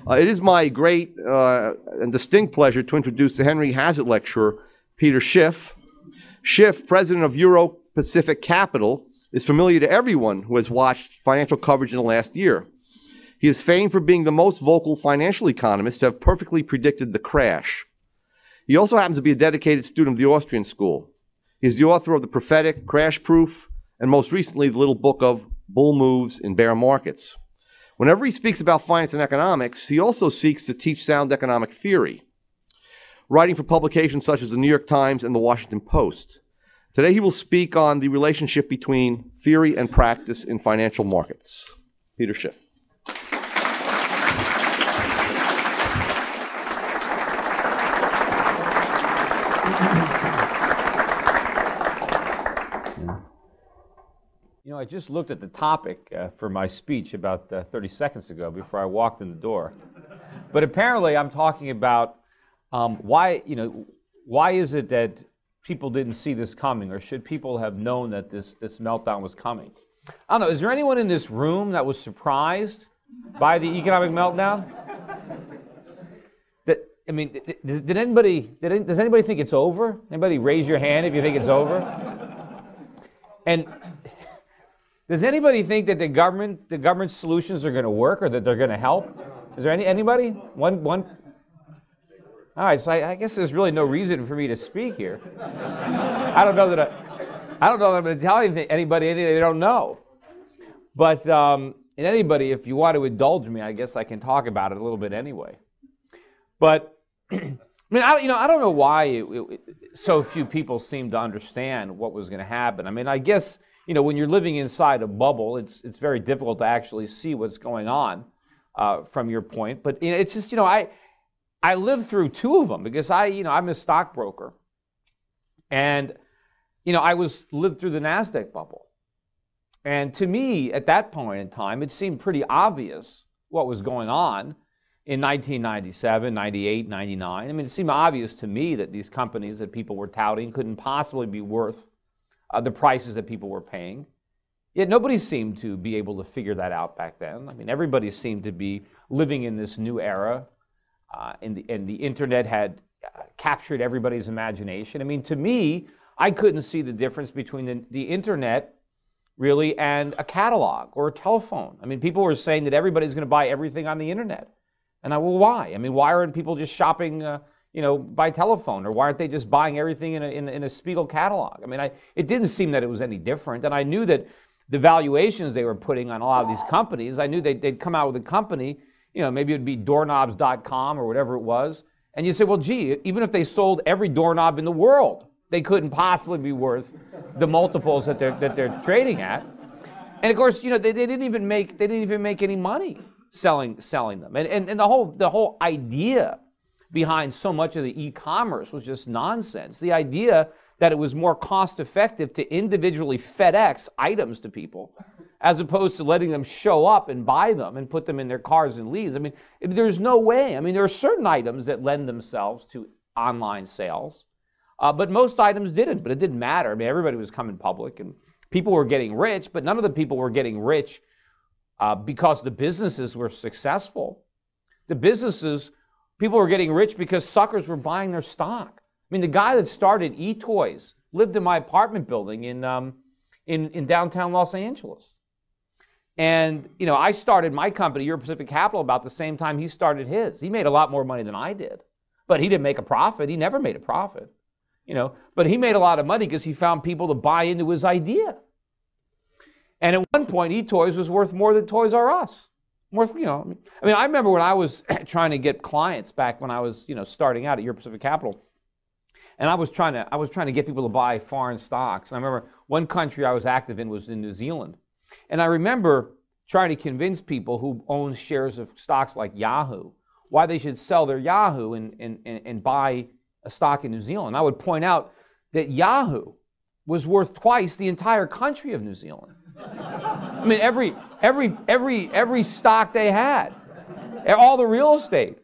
It is my great and distinct pleasure to introduce the Henry Hazlitt Lecturer, Peter Schiff. Schiff, president of Euro-Pacific Capital, is familiar to everyone who has watched financial coverage in the last year. He is famed for being the most vocal financial economist to have perfectly predicted the crash. He also happens to be a dedicated student of the Austrian school. He is the author of The Prophetic, Crash Proof, and most recently, the little book of Bull Moves in Bear Markets. Whenever he speaks about finance and economics, he also seeks to teach sound economic theory, writing for publications such as the New York Times and the Washington Post. Today, he will speak on the relationship between theory and practice in financial markets. Peter Schiff. You know, I just looked at the topic for my speech about 30 seconds ago before I walked in the door. But apparently I'm talking about why is it that people didn't see this coming, or should people have known that this meltdown was coming? I don't know, is there anyone in this room that was surprised by the economic meltdown? Does anybody think it's over? Anybody raise your hand if you think it's over? And does anybody think that the government solutions are going to work, or that they're going to help? Is there anybody? One? All right, so I guess there's really no reason for me to speak here. I don't know that I'm going to tell anybody anything they don't know. But anybody, if you want to indulge me, I guess I can talk about it a little bit anyway. But I don't know why so few people seem to understand what was going to happen. I mean, I guess, when you're living inside a bubble, it's very difficult to actually see what's going on from your point. But it's just, I lived through two of them because I'm a stockbroker, and I lived through the NASDAQ bubble. And to me, at that point in time, it seemed pretty obvious what was going on in 1997, 98, 99. I mean, it seemed obvious to me that these companies that people were touting couldn't possibly be worth the prices that people were paying. Yet nobody seemed to be able to figure that out back then. I mean, everybody seemed to be living in this new era, and the internet had captured everybody's imagination. I mean, to me, I couldn't see the difference between the internet, really, and a catalog or a telephone. I mean, people were saying that everybody's going to buy everything on the internet. And well, why? I mean, why aren't people just shopping, by telephone? Or why aren't they just buying everything in a Spiegel catalog? I mean, it didn't seem that it was any different. And I knew that the valuations they were putting on a lot of these companies, I knew they'd come out with a company, maybe it would be doorknobs.com or whatever it was. And you say, well, gee, even if they sold every doorknob in the world, they couldn't possibly be worth the multiples that they're trading at. And of course, they didn't even make any money selling them. And the whole idea behind so much of the e-commerce was just nonsense. The idea that it was more cost effective to individually FedEx items to people as opposed to letting them show up and buy them and put them in their cars and leave. I mean, there's no way. I mean, there are certain items that lend themselves to online sales, but most items didn't. But it didn't matter. I mean, everybody was coming public, and people were getting rich, but none of the people were getting rich because the businesses were successful. People were getting rich because suckers were buying their stock. I mean, the guy that started eToys lived in my apartment building in downtown Los Angeles. And, I started my company, Euro-Pacific Capital, about the same time he started his. He made a lot more money than I did. But he didn't make a profit. He never made a profit. But he made a lot of money because he found people to buy into his idea. And at one point, eToys was worth more than Toys R Us. I remember when I was trying to get clients back when I was, starting out at Euro-Pacific Capital, and I was trying to get people to buy foreign stocks. And I remember one country I was active in was in New Zealand. And I remember trying to convince people who own shares of stocks like Yahoo why they should sell their Yahoo and buy a stock in New Zealand. I would point out that Yahoo was worth twice the entire country of New Zealand. I mean, every stock they had, all the real estate.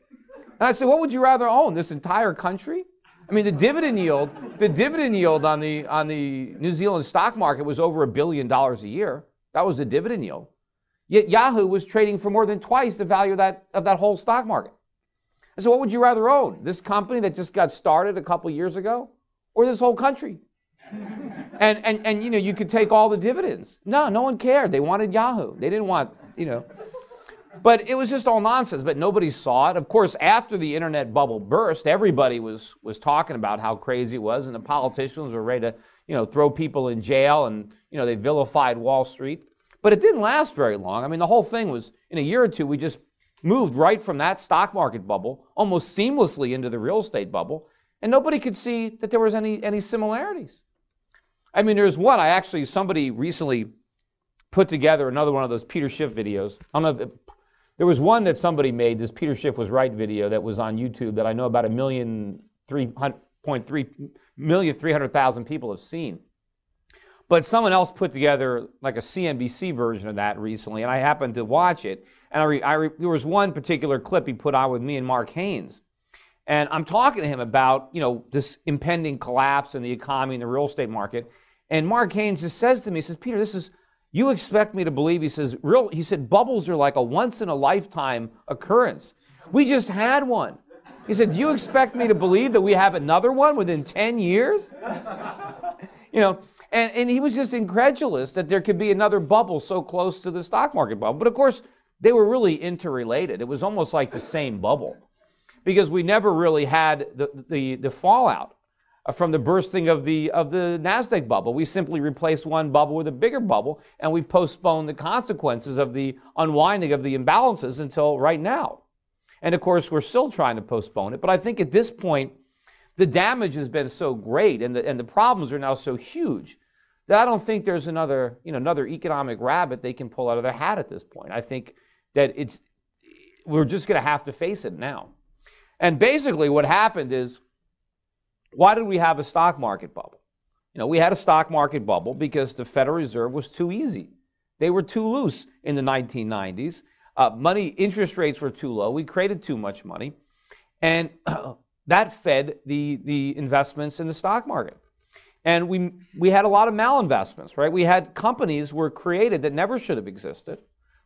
And I said, what would you rather own, this entire country? I mean, the dividend yield on the New Zealand stock market was over $1 billion a year. That was the dividend yield. Yet Yahoo was trading for more than twice the value of that whole stock market. And so what would you rather own? This company that just got started a couple years ago, or this whole country? And you know, you could take all the dividends. No one cared. They wanted Yahoo. They didn't want, you know. But it was just all nonsense, but nobody saw it. Of course, after the internet bubble burst, everybody was talking about how crazy it was, and the politicians were ready to, you know, throw people in jail, and, you know, they vilified Wall Street. But it didn't last very long. I mean, the whole thing was, in a year or two, we just moved right from that stock market bubble almost seamlessly into the real estate bubble, and nobody could see that there was any similarities. I mean, there's one, somebody recently put together another one of those Peter Schiff videos. I don't know if there was one that somebody made, this Peter Schiff was right video that was on YouTube that I know about 1,300,000 people have seen. But someone else put together like a CNBC version of that recently, and I happened to watch it. And there was one particular clip he put on with me and Mark Haynes. And I'm talking to him about, you know, this impending collapse in the economy and the real estate market. And Mark Haynes just says to me, he says, Peter, you expect me to believe, he said, bubbles are like a once-in-a-lifetime occurrence. We just had one. He said, do you expect me to believe that we have another one within 10 years? You know, and he was just incredulous that there could be another bubble so close to the stock market bubble. But of course, they were really interrelated. It was almost like the same bubble, because we never really had the fallout from the bursting of the NASDAQ bubble. We simply replaced one bubble with a bigger bubble, and we postponed the consequences of the unwinding of the imbalances until right now. And of course, we're still trying to postpone it. But I think at this point, the damage has been so great, and the problems are now so huge, that I don't think there's another economic rabbit they can pull out of their hat at this point. I think that we're just going to have to face it now. And basically what happened is, why did we have a stock market bubble? You know, we had a stock market bubble because the Federal Reserve was too easy. They were too loose in the 1990s. Interest rates were too low. We created too much money. And that fed the investments in the stock market. And we had a lot of malinvestments, right? We had companies were created that never should have existed.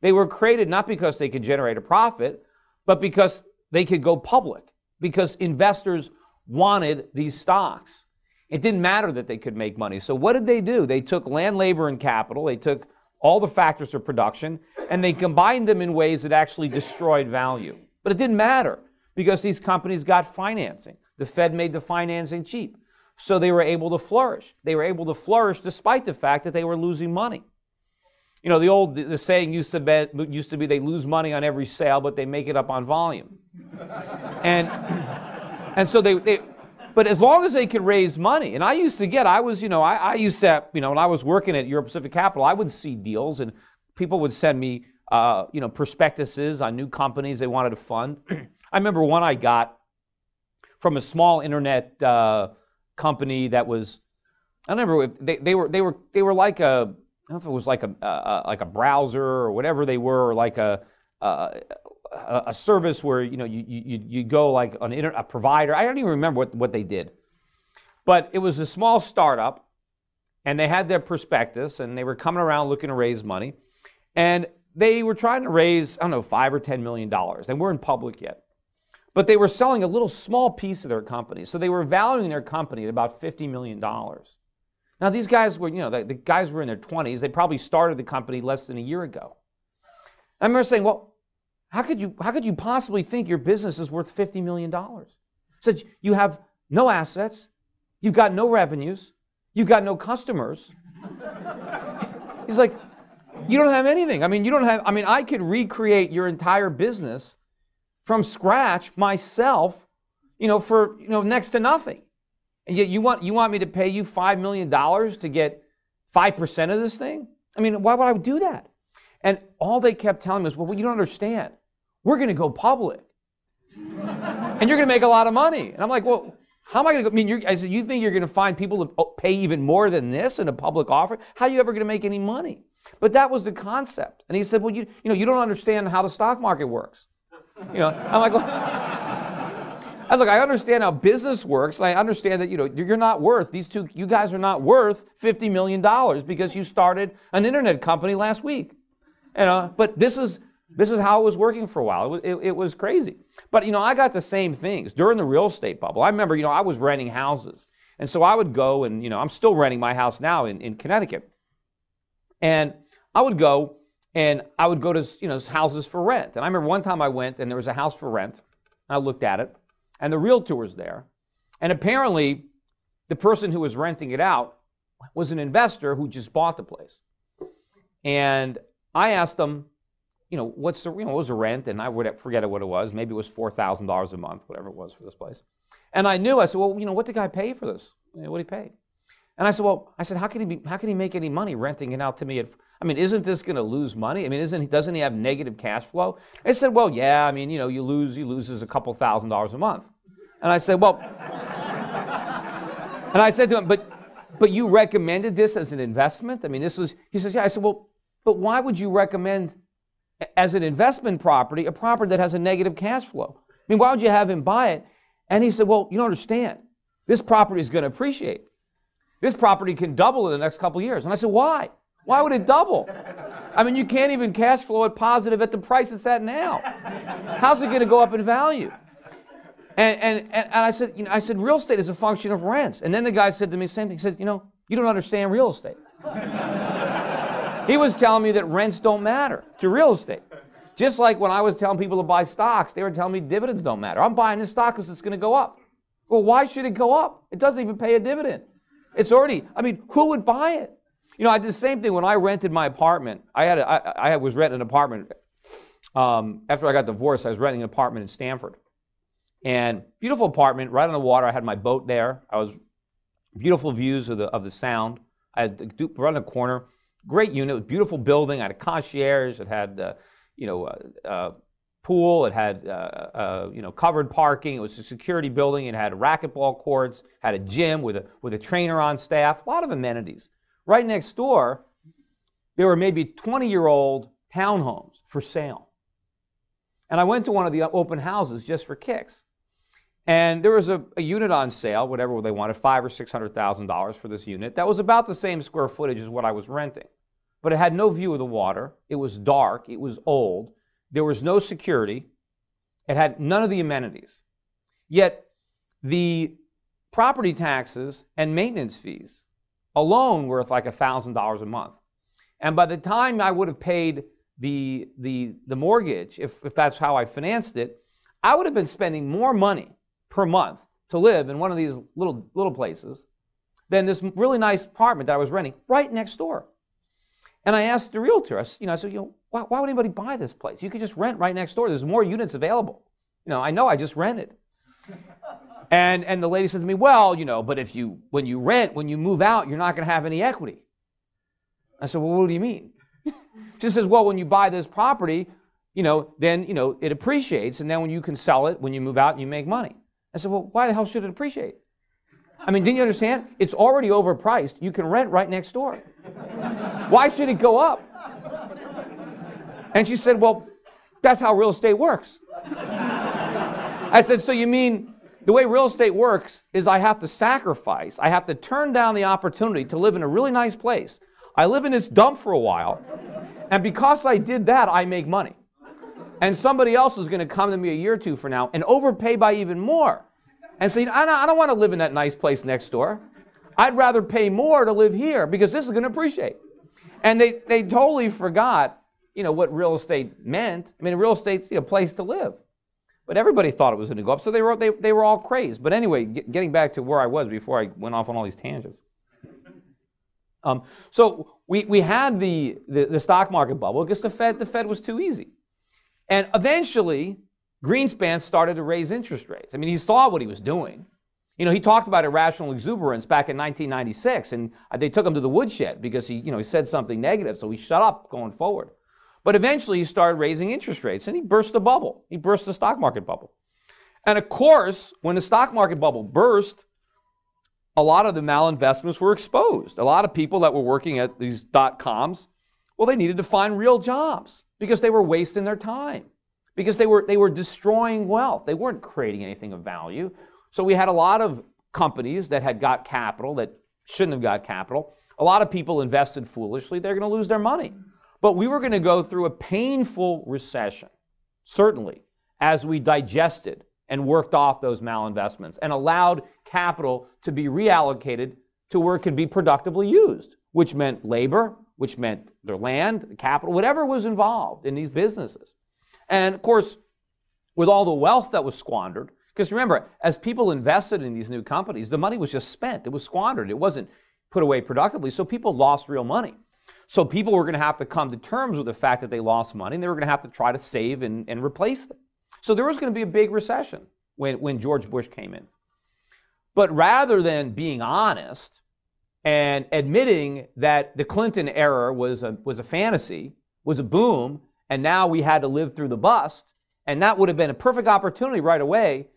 They were created not because they could generate a profit, but because they could go public, because investors wanted these stocks. It didn't matter that they could make money. So what did they do? They took land, labor, and capital. They took all the factors of production, and they combined them in ways that actually destroyed value. But it didn't matter, because these companies got financing. The Fed made the financing cheap. So they were able to flourish. They were able to flourish despite the fact that they were losing money. You know, the saying used to be they lose money on every sale, but they make it up on volume. And so but as long as they could raise money, and I used to, when I was working at Euro Pacific Capital, I would see deals, and people would send me, prospectuses on new companies they wanted to fund. I remember one I got from a small internet company that was, I don't remember if they were like a, I don't know if it was like a browser or whatever they were, or like a service where you go like on a provider. I don't even remember what they did, but it was a small startup, and they had their prospectus, and they were coming around looking to raise money, and they were trying to raise, I don't know, $5 or $10 million. They weren't public yet, but they were selling a little small piece of their company, so they were valuing their company at about $50 million. Now these guys were, the guys were in their 20s. They probably started the company less than a year ago. I remember saying, well, how could you possibly think your business is worth $50 million? So you have no assets, you've got no revenues, you've got no customers. He's like, you don't have anything. I could recreate your entire business from scratch myself, for next to nothing. And yet you want me to pay you $5 million to get 5% of this thing? I mean, why would I do that? And all they kept telling me was, well, you don't understand. We're going to go public. And you're going to make a lot of money. And I'm like, well, how am I going to go? I said, you think you're going to find people to pay even more than this in a public offering? How are you ever going to make any money? But that was the concept. And he said, well, you don't understand how the stock market works. I'm like, well, I was like, I understand how business works. And I understand that, you're not worth, you guys are not worth $50 million because you started an internet company last week. But this is how it was working for a while. It was crazy. But, I got the same things during the real estate bubble. I remember, I was renting houses. And so I would go and, I'm still renting my house now in Connecticut. And I would go to, houses for rent. And I remember one time I went and there was a house for rent. I looked at it and the realtor was there. And apparently the person who was renting it out was an investor who just bought the place. And I asked them, what was the rent? And I would forget what it was. Maybe it was $4,000 a month, whatever it was for this place. And I said, well, what did the guy pay for this? What did he pay? And I said, how can he make any money renting it out to me? Isn't this going to lose money? Doesn't he have negative cash flow? They said, well, yeah, he loses a couple $1,000s a month. And I said, well, and I said to him, but you recommended this as an investment? He says, yeah. I said, well, but why would you recommend as an investment property, a property that has a negative cash flow? Why would you have him buy it? And he said, well, you don't understand. This property is going to appreciate. This property can double in the next couple of years. And I said, why? Why would it double? You can't even cash flow it positive at the price it's at now. How's it going to go up in value? And I said, real estate is a function of rents. And then the guy said to me the same thing. He said, you don't understand real estate. He was telling me that rents don't matter to real estate. Just like when I was telling people to buy stocks, they were telling me dividends don't matter. I'm buying this stock because it's going to go up. Well, why should it go up? It doesn't even pay a dividend. It's already, who would buy it? I did the same thing when I rented my apartment. I was renting an apartment. After I got divorced, I was renting an apartment in Stamford. And beautiful apartment, right on the water. I had my boat there. Beautiful views of the sound. I had right in the corner. Great unit, beautiful building. I had a concierge. It had, pool. It had, covered parking. It was a security building. It had racquetball courts. Had a gym with a trainer on staff. A lot of amenities. Right next door, there were maybe 20-year-old townhomes for sale. And I went to one of the open houses just for kicks. And there was a unit on sale, whatever they wanted, $500,000 or $600,000 for this unit. That was about the same square footage as what I was renting. But it had no view of the water. It was dark. It was old. There was no security. It had none of the amenities. Yet the property taxes and maintenance fees alone were like $1,000 a month. And by the time I would have paid the mortgage, if that's how I financed it, I would have been spending more money per month to live in one of these little places than this really nice apartment that I was renting right next door. And I asked the realtor, I said, why would anybody buy this place? You could just rent right next door. There's more units available. I know I just rented. And the lady said to me, well, but when you move out, you're not going to have any equity. I said, well, what do you mean? She says, well, when you buy this property, then, it appreciates. And then when you can sell it, when you move out, you make money. I said, well, why the hell should it appreciate? Didn't you understand? It's already overpriced. You can rent right next door. Why should it go up? And she said, well, that's how real estate works. I said, so you mean the way real estate works is I have to sacrifice. I have to turn down the opportunity to live in a really nice place. I live in this dump for a while. And because I did that, I make money. And somebody else is going to come to me a year or two from now and overpay by even more. And say, I don't want to live in that nice place next door. I'd rather pay more to live here because this is going to appreciate. And they totally forgot, what real estate meant. Real estate's a place to live. But everybody thought it was going to go up, so they were all crazed. But anyway, getting back to where I was before I went off on all these tangents. So we had the stock market bubble because the Fed was too easy. And eventually, Greenspan started to raise interest rates. He saw what he was doing. He talked about irrational exuberance back in 1996, and they took him to the woodshed because he said something negative, so he shut up going forward. But eventually, he started raising interest rates, and he burst the bubble. He burst the stock market bubble. And of course, when the stock market bubble burst, a lot of the malinvestments were exposed. A lot of people that were working at these .coms, well, they needed to find real jobs because they were wasting their time, because they were destroying wealth. They weren't creating anything of value. So we had a lot of companies that had got capital that shouldn't have got capital. A lot of people invested foolishly. They're going to lose their money. But we were going to go through a painful recession, certainly, as we digested and worked off those malinvestments and allowed capital to be reallocated to where it could be productively used, which meant labor, which meant their land, capital, whatever was involved in these businesses. And of course, with all the wealth that was squandered, because remember, as people invested in these new companies, the money was just spent. It was squandered. It wasn't put away productively, so people lost real money. So people were going to have to come to terms with the fact that they lost money, and they were going to have to try to save and replace it. So there was going to be a big recession when George Bush came in. But rather than being honest and admitting that the Clinton era was a fantasy, was a boom, and now we had to live through the bust, and that would have been a perfect opportunity right away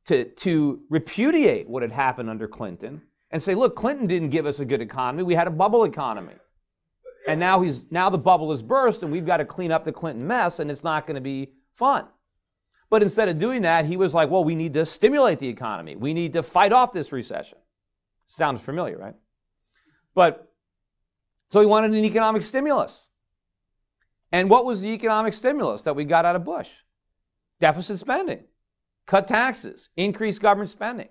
to repudiate what had happened under Clinton and say, look, Clinton didn't give us a good economy. We had a bubble economy. And now the bubble has burst, and we've got to clean up the Clinton mess, and it's not going to be fun. But instead of doing that, he was like, well, we need to stimulate the economy. We need to fight off this recession. Sounds familiar, right? But so he wanted an economic stimulus. And what was the economic stimulus that we got out of Bush? Deficit spending, cut taxes, increase government spending.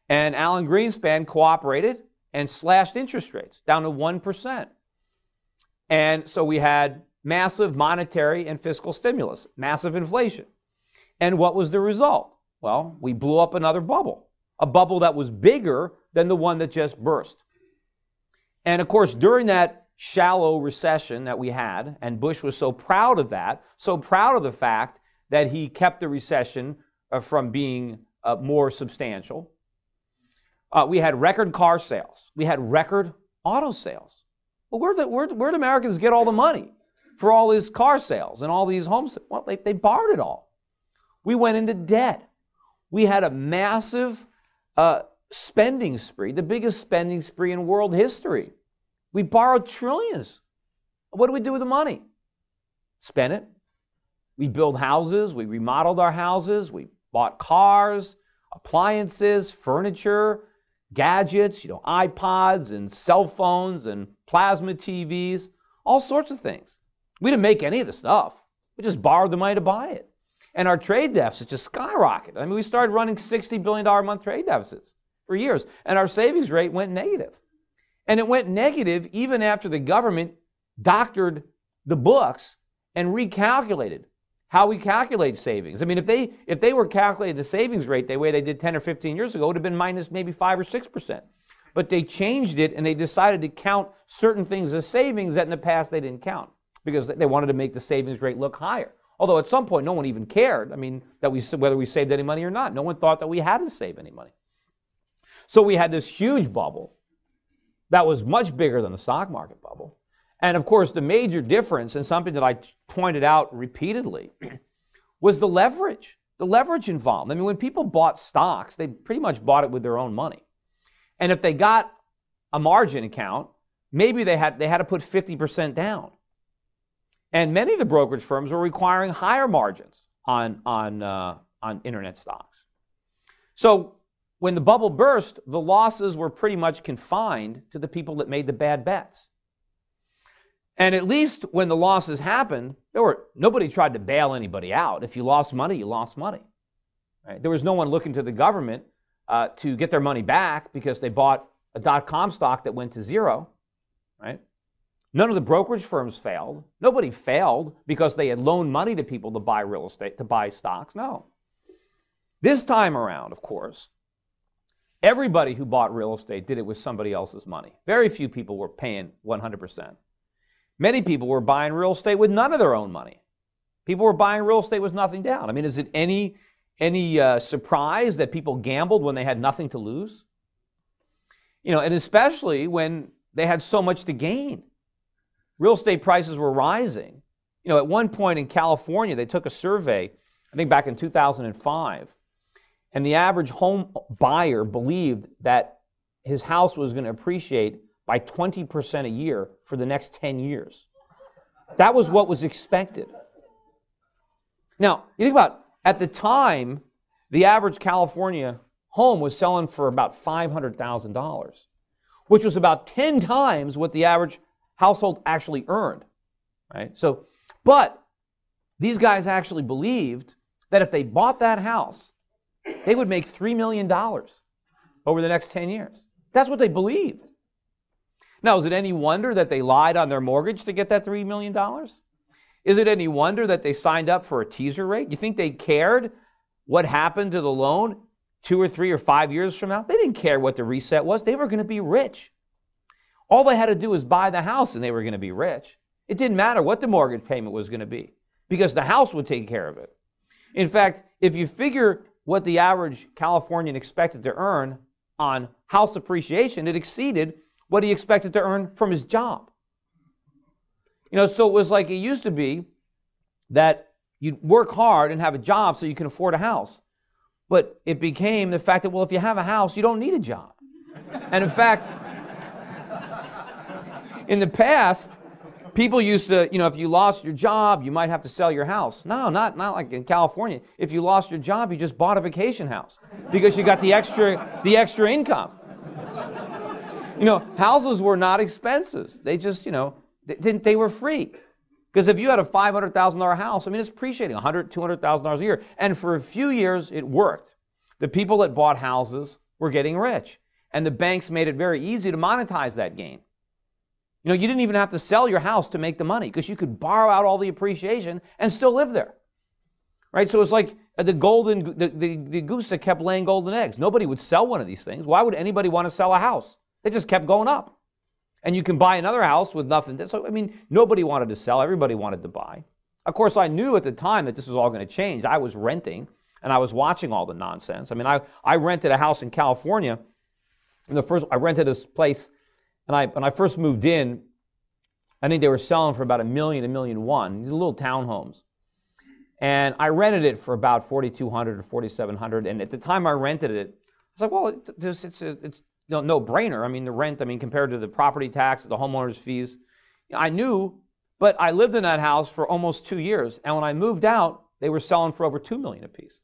And Alan Greenspan cooperated and slashed interest rates down to 1%. And so we had massive monetary and fiscal stimulus, massive inflation. And what was the result? Well, we blew up another bubble, a bubble that was bigger than the one that just burst. And of course, during that shallow recession that we had, and Bush was so proud of that, so proud of the fact that he kept the recession from being more substantial, we had record car sales. We had record auto sales. Well, where'd Americans get all the money for all these car sales and all these homes? Well, they borrowed it all. We went into debt. We had a massive spending spree, the biggest spending spree in world history. We borrowed trillions. What do we do with the money? Spend it. We build houses. We remodeled our houses. We bought cars, appliances, furniture, gadgets, iPods and cell phones and plasma TVs, all sorts of things. We didn't make any of the stuff. We just borrowed the money to buy it. And our trade deficit just skyrocketed. I mean, we started running $60 billion a month trade deficits for years. And our savings rate went negative. And it went negative even after the government doctored the books and recalculated how we calculate savings. I mean, if they were calculating the savings rate the way they did 10 or 15 years ago, it would have been minus maybe 5 or 6%. But they changed it, and they decided to count certain things as savings that in the past they didn't count because they wanted to make the savings rate look higher. Although at some point no one even cared, I mean, whether we saved any money or not. No one thought that we had to save any money. So we had this huge bubble that was much bigger than the stock market bubble. And of course, the major difference, and something that I pointed out repeatedly, was the leverage involved. I mean, when people bought stocks, they pretty much bought it with their own money. And if they got a margin account, maybe they had to put 50% down. And many of the brokerage firms were requiring higher margins on internet stocks. So when the bubble burst, the losses were pretty much confined to the people that made the bad bets. And at least when the losses happened, nobody tried to bail anybody out. If you lost money, you lost money. Right? There was no one looking to the government to get their money back because they bought a dot-com stock that went to zero. Right? None of the brokerage firms failed. Nobody failed because they had loaned money to people to buy real estate, to buy stocks. No. This time around, of course, everybody who bought real estate did it with somebody else's money. Very few people were paying 100%. Many people were buying real estate with none of their own money. People were buying real estate with nothing down. I mean, is it any surprise that people gambled when they had nothing to lose? And especially when they had so much to gain. Real estate prices were rising. At one point in California, they took a survey, I think back in 2005, and the average home buyer believed that his house was going to appreciate by 20% a year for the next 10 years. That was what was expected. Now, you think about, at the time, the average California home was selling for about $500,000, which was about 10 times what the average household actually earned. right? So, but these guys actually believed that if they bought that house, they would make $3 million over the next 10 years. That's what they believed. Now, is it any wonder that they lied on their mortgage to get that $3 million? Is it any wonder that they signed up for a teaser rate? You think they cared what happened to the loan 2 or 3 or 5 years from now? They didn't care what the reset was. They were going to be rich. All they had to do was buy the house and they were going to be rich. It didn't matter what the mortgage payment was going to be because the house would take care of it. In fact, if you figure what the average Californian expected to earn on house appreciation, it exceeded what he expected to earn from his job. You know, so it was like it used to be that you'd work hard and have a job so you can afford a house. But it became the fact that, well, if you have a house, you don't need a job. And in fact, in the past, people used to, you know, if you lost your job, you might have to sell your house. No, not like in California. If you lost your job, you just bought a vacation house because you got the extra income. You know, houses were not expenses. They just, you know, they were free. Because if you had a $500,000 house, I mean, it's appreciating $100,000, $200,000 a year. And for a few years, it worked. The people that bought houses were getting rich. And the banks made it very easy to monetize that gain. You know, you didn't even have to sell your house to make the money because you could borrow out all the appreciation and still live there. Right? So it's like the goose that kept laying golden eggs. Nobody would sell one of these things. Why would anybody want to sell a house? They just kept going up. And you can buy another house with nothing. So, I mean, nobody wanted to sell. Everybody wanted to buy. Of course, I knew at the time that this was all going to change. I was renting, and I was watching all the nonsense. I mean, I rented a house in California. And I rented this place, and when I first moved in, I think they were selling for about $1 million, $1.1 million. These little townhomes. And I rented it for about $4,200 or $4,700. And at the time I rented it, I was like, well, it's no brainer. I mean, the rent, compared to the property tax, the homeowner's fees, I knew, but I lived in that house for almost 2 years. And when I moved out, they were selling for over $2 million a piece.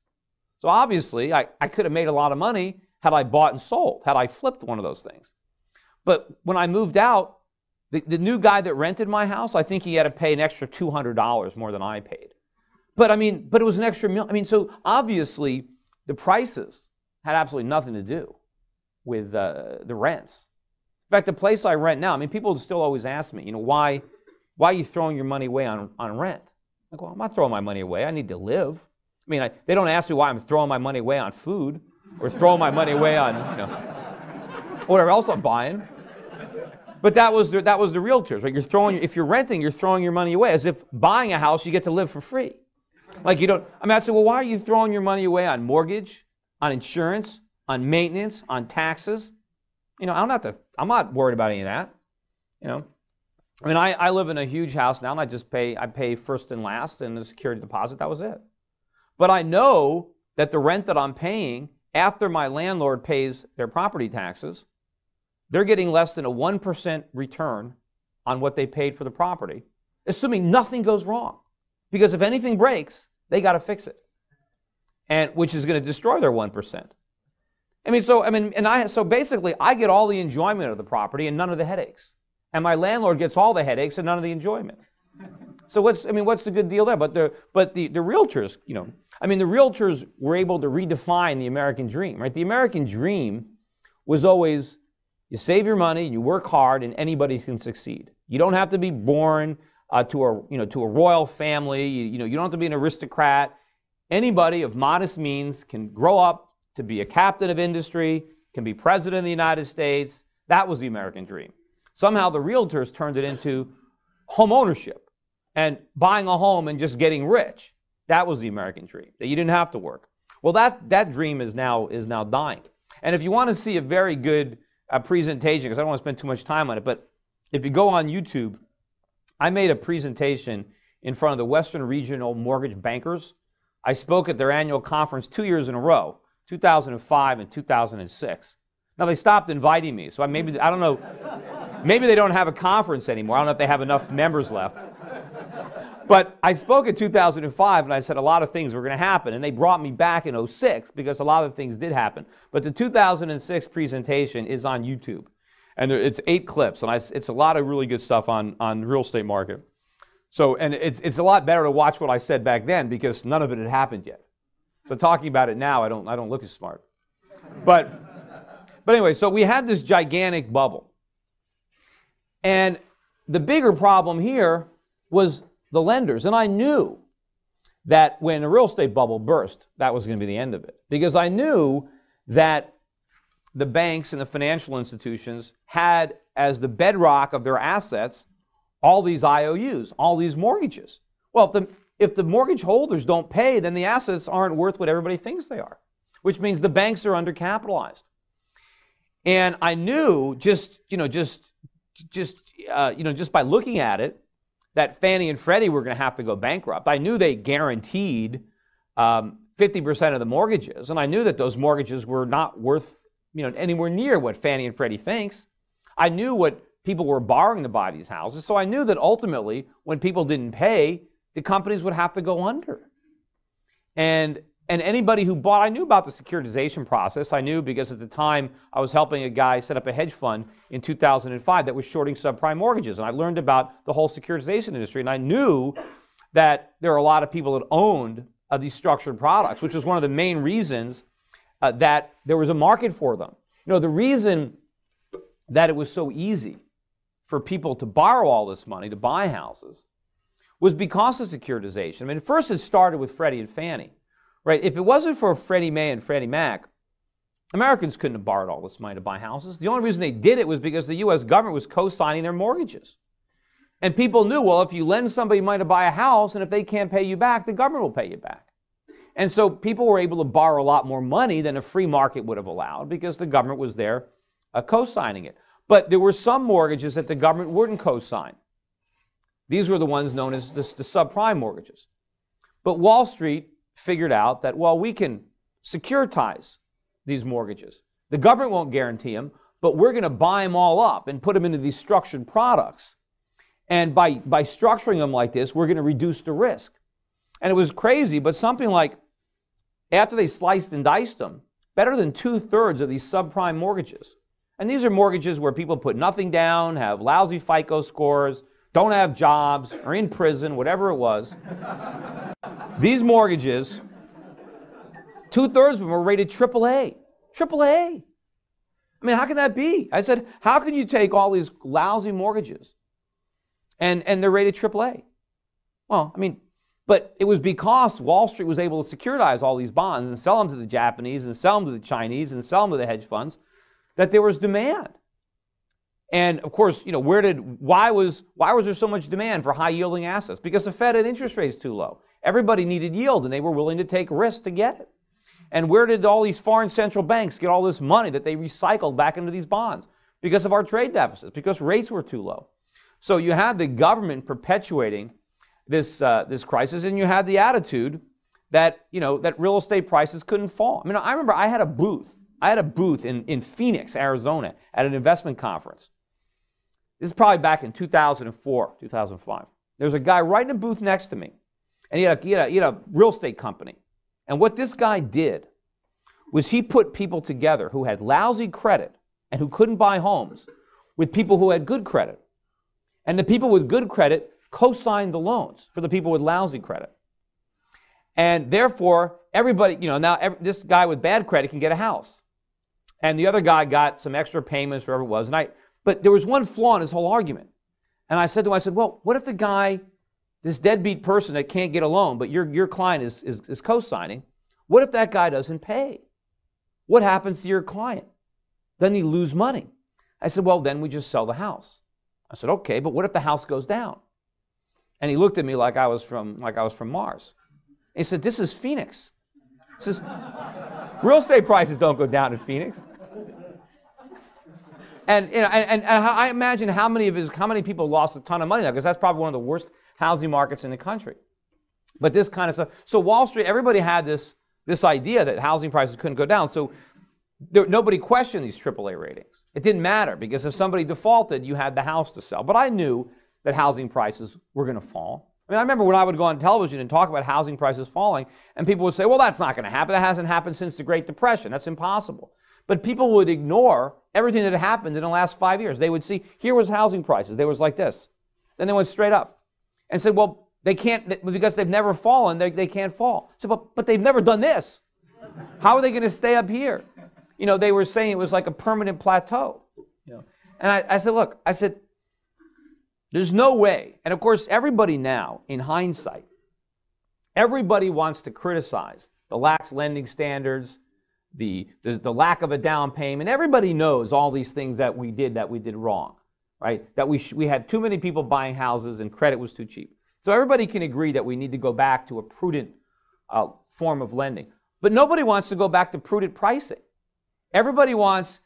So obviously, I could have made a lot of money had I bought and sold, had I flipped one of those things. But when I moved out, the new guy that rented my house, I think he had to pay an extra $200 more than I paid. But it was an extra million. So obviously, the prices had absolutely nothing to do with the rents. In fact, the place I rent now, people still always ask me, why are you throwing your money away on rent? I'm like, well, I'm not throwing my money away. I need to live. They don't ask me why I'm throwing my money away on food or throwing my money away on, whatever else I'm buying. But that was the realtors, right? If you're renting, you're throwing your money away. As if buying a house, you get to live for free. I said, well, why are you throwing your money away on mortgage, on insurance, on maintenance, on taxes? I'm not worried about any of that. I live in a huge house now, and I pay first and last and the security deposit. That was it. But I know that the rent that I'm paying after my landlord pays their property taxes, they're getting less than a 1% return on what they paid for the property, assuming nothing goes wrong. Because if anything breaks, they got to fix it, which is going to destroy their 1%. So basically, I get all the enjoyment of the property and none of the headaches, and my landlord gets all the headaches and none of the enjoyment. So what's the good deal there? But the realtors, the realtors were able to redefine the American dream, right? The American dream was always, you save your money, you work hard, and anybody can succeed. You don't have to be born to a royal family. You don't have to be an aristocrat. Anybody of modest means can grow up to be a captain of industry, can be president of the United States. That was the American dream. Somehow the realtors turned it into home ownership and buying a home and just getting rich. That was the American dream, that you didn't have to work. Well, that dream is now dying. And if you want to see a very good presentation, because I don't want to spend too much time on it, but if you go on YouTube, I made a presentation in front of the Western Regional Mortgage Bankers. I spoke at their annual conference 2 years in a row, 2005 and 2006. Now, they stopped inviting me, so I don't know, maybe they don't have a conference anymore. I don't know if they have enough members left. But I spoke in 2005, and I said a lot of things were going to happen, and they brought me back in 2006 because a lot of things did happen. But the 2006 presentation is on YouTube, and it's 8 clips, and it's a lot of really good stuff on the real estate market. So, and it's a lot better to watch what I said back then because none of it had happened yet. So talking about it now, I don't look as smart. But anyway, so we had this gigantic bubble. And the bigger problem here was the lenders. And I knew that when the real estate bubble burst, that was going to be the end of it. Because I knew that the banks and the financial institutions had as the bedrock of their assets all these IOUs, all these mortgages. Well, if the mortgage holders don't pay, then the assets aren't worth what everybody thinks they are, which means the banks are undercapitalized. And I knew just by looking at it that Fannie and Freddie were going to have to go bankrupt. I knew they guaranteed 50% of the mortgages, and I knew that those mortgages were not worth anywhere near what Fannie and Freddie thinks. I knew what people were borrowing to buy these houses, so I knew that ultimately, when people didn't pay, the companies would have to go under. And anybody who bought, I knew about the securitization process. I knew because at the time I was helping a guy set up a hedge fund in 2005 that was shorting subprime mortgages, and I learned about the whole securitization industry, and I knew that there are a lot of people that owned these structured products, which was one of the main reasons that there was a market for them. The reason that it was so easy for people to borrow all this money to buy houses was because of securitization. I mean, first it started with Freddie and Fannie, right? If it wasn't for Freddie Mae and Freddie Mac, Americans couldn't have borrowed all this money to buy houses. The only reason they did it was because the U.S. government was co-signing their mortgages. And people knew, well, if you lend somebody money to buy a house, and if they can't pay you back, the government will pay you back. And so people were able to borrow a lot more money than a free market would have allowed because the government was there co-signing it. But there were some mortgages that the government wouldn't co-sign. These were the ones known as the subprime mortgages. But Wall Street figured out that, well, we can securitize these mortgages. The government won't guarantee them, but we're going to buy them all up and put them into these structured products. And by structuring them like this, we're going to reduce the risk. And it was crazy, but something like, after they sliced and diced them, better than 2/3 of these subprime mortgages. And these are mortgages where people put nothing down, have lousy FICO scores, don't have jobs, are in prison, whatever it was. These mortgages, 2/3 of them were rated AAA. AAA. I mean, how can that be? I said, how can you take all these lousy mortgages and they're rated AAA? Well, I mean, but it was because Wall Street was able to securitize all these bonds and sell them to the Japanese and sell them to the Chinese and sell them to the hedge funds that there was demand. And of course, why was there so much demand for high-yielding assets? Because the Fed had interest rates too low. Everybody needed yield, and they were willing to take risks to get it. And where did all these foreign central banks get all this money that they recycled back into these bonds? Because of our trade deficits, because rates were too low. So you had the government perpetuating this crisis, and you had the attitude that that real estate prices couldn't fall. I mean, I remember I had a booth in Phoenix, Arizona, at an investment conference. This is probably back in 2004, 2005. There was a guy right in a booth next to me, and he had a real estate company. And what this guy did was he put people together who had lousy credit and who couldn't buy homes with people who had good credit. And the people with good credit co-signed the loans for the people with lousy credit. And therefore, everybody, this guy with bad credit can get a house. And the other guy got some extra payments, whatever it was. But there was one flaw in his whole argument. And I said to him, well, what if the guy, this deadbeat person that can't get a loan, but your client is co-signing, what if that guy doesn't pay? What happens to your client? Then you lose money. I said, well, then we just sell the house. I said, okay, but what if the house goes down? And he looked at me like I was from Mars. And he said, this is Phoenix. He says, real estate prices don't go down in Phoenix. And I imagine how many people lost a ton of money now, because that's probably one of the worst housing markets in the country. But this kind of stuff. So Wall Street, everybody had this idea that housing prices couldn't go down. So nobody questioned these AAA ratings. It didn't matter, because if somebody defaulted, you had the house to sell. But I knew that housing prices were going to fall. I mean, I remember when I would go on television and talk about housing prices falling, and people would say, well, that's not going to happen. That hasn't happened since the Great Depression. That's impossible. But people would ignore everything that had happened in the last 5 years. They would see, here was housing prices. They was like this. Then they went straight up. and said, well, they can't, because they've never fallen, they can't fall. So, but they've never done this. How are they going to stay up here? You know, they were saying it was like a permanent plateau. You know, and I said, look, I said, there's no way. And of course, everybody now, in hindsight, everybody wants to criticize the lax lending standards, the lack of a down payment. Everybody knows all these things that we did wrong, right? That we had too many people buying houses and credit was too cheap. So everybody can agree that we need to go back to a prudent form of lending. But nobody wants to go back to prudent pricing. Everybody wants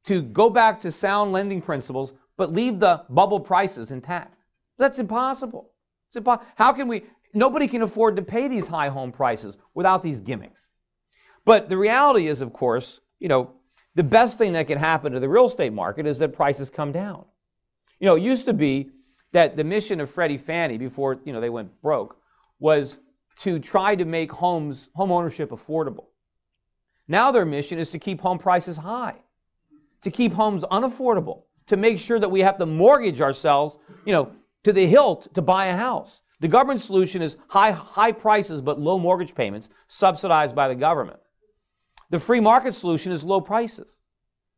to go back to sound lending principles, but leave the bubble prices intact. That's impossible. How can we? Nobody can afford to pay these high home prices without these gimmicks. But the reality is, of course, you know, the best thing that can happen to the real estate market is that prices come down. You know, it used to be that the mission of Freddie Fannie before, you know, they went broke was to try to make home ownership affordable. Now their mission is to keep home prices high, to keep homes unaffordable, to make sure that we have to mortgage ourselves, you know, to the hilt to buy a house. The government solution is high prices but low mortgage payments subsidized by the government. The free market solution is low prices.